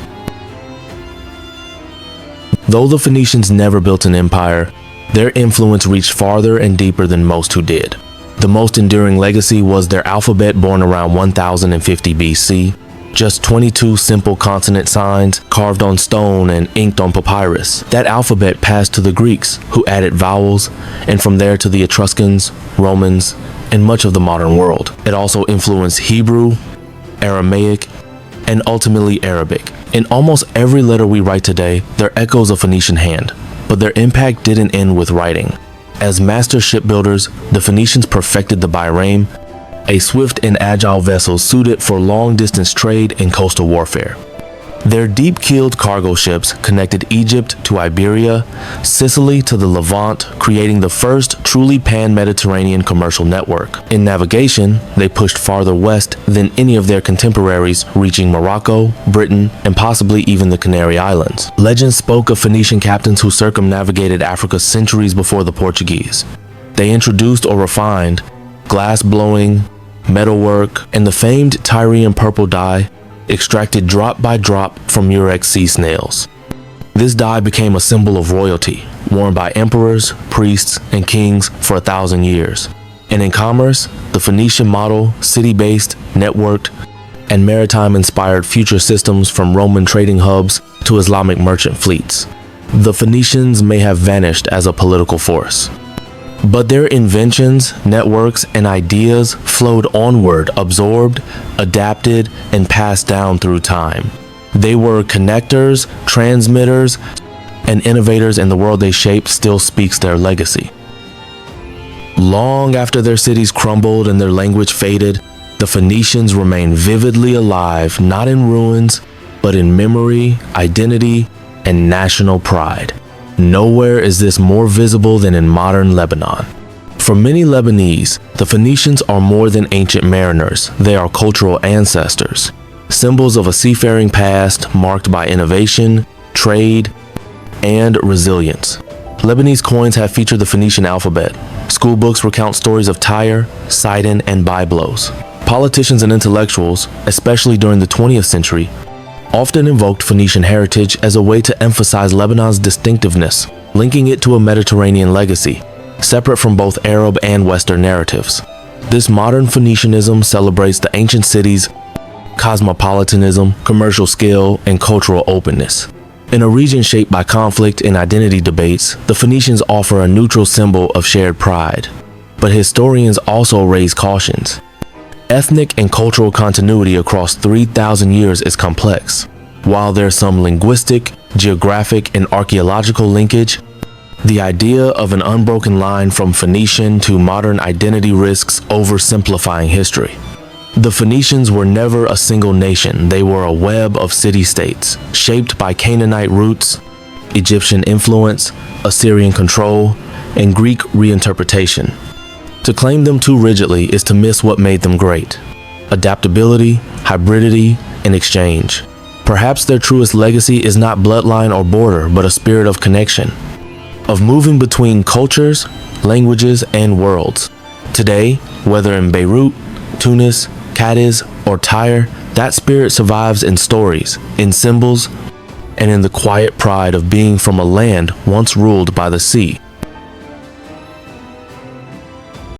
Though the Phoenicians never built an empire, their influence reached farther and deeper than most who did. The most enduring legacy was their alphabet, born around 1050 BC, just 22 simple consonant signs carved on stone and inked on papyrus. That alphabet passed to the Greeks, who added vowels, and from there to the Etruscans, Romans, and much of the modern world. It also influenced Hebrew, Aramaic, and ultimately Arabic. In almost every letter we write today, there are echoes of Phoenician hand, but their impact didn't end with writing. As master shipbuilders, the Phoenicians perfected the bireme, a swift and agile vessel suited for long-distance trade and coastal warfare. Their deep-keeled cargo ships connected Egypt to Iberia, Sicily to the Levant, creating the first truly pan-Mediterranean commercial network. In navigation, they pushed farther west than any of their contemporaries, reaching Morocco, Britain, and possibly even the Canary Islands. Legends spoke of Phoenician captains who circumnavigated Africa centuries before the Portuguese. They introduced or refined glass-blowing, metalwork, and the famed Tyrian purple dye, extracted drop by drop from Murex sea snails. This dye became a symbol of royalty, worn by emperors, priests, and kings for 1,000 years. And in commerce, the Phoenician model, city-based, networked, and maritime-inspired future systems from Roman trading hubs to Islamic merchant fleets. The Phoenicians may have vanished as a political force, but their inventions, networks, and ideas flowed onward, absorbed, adapted, and passed down through time. They were connectors, transmitters, and innovators, and the world they shaped still speaks their legacy. Long after their cities crumbled and their language faded, the Phoenicians remain vividly alive, not in ruins, but in memory, identity, and national pride. Nowhere is this more visible than in modern Lebanon. For many Lebanese, the Phoenicians are more than ancient mariners. They are cultural ancestors, symbols of a seafaring past marked by innovation, trade, and resilience. Lebanese coins have featured the Phoenician alphabet. School books recount stories of Tyre, Sidon, and Byblos. Politicians and intellectuals, especially during the 20th century, often invoked Phoenician heritage as a way to emphasize Lebanon's distinctiveness, linking it to a Mediterranean legacy, separate from both Arab and Western narratives. This modern Phoenicianism celebrates the ancient city's cosmopolitanism, commercial skill, and cultural openness. In a region shaped by conflict and identity debates, the Phoenicians offer a neutral symbol of shared pride. But historians also raise cautions. Ethnic and cultural continuity across 3,000 years is complex. While there's some linguistic, geographic, and archaeological linkage, the idea of an unbroken line from Phoenician to modern identity risks oversimplifying history. The Phoenicians were never a single nation. They were a web of city-states, shaped by Canaanite roots, Egyptian influence, Assyrian control, and Greek reinterpretation. To claim them too rigidly is to miss what made them great: adaptability, hybridity, and exchange. Perhaps their truest legacy is not bloodline or border, but a spirit of connection, of moving between cultures, languages, and worlds. Today, whether in Beirut, Tunis, Cadiz, or Tyre, that spirit survives in stories, in symbols, and in the quiet pride of being from a land once ruled by the sea.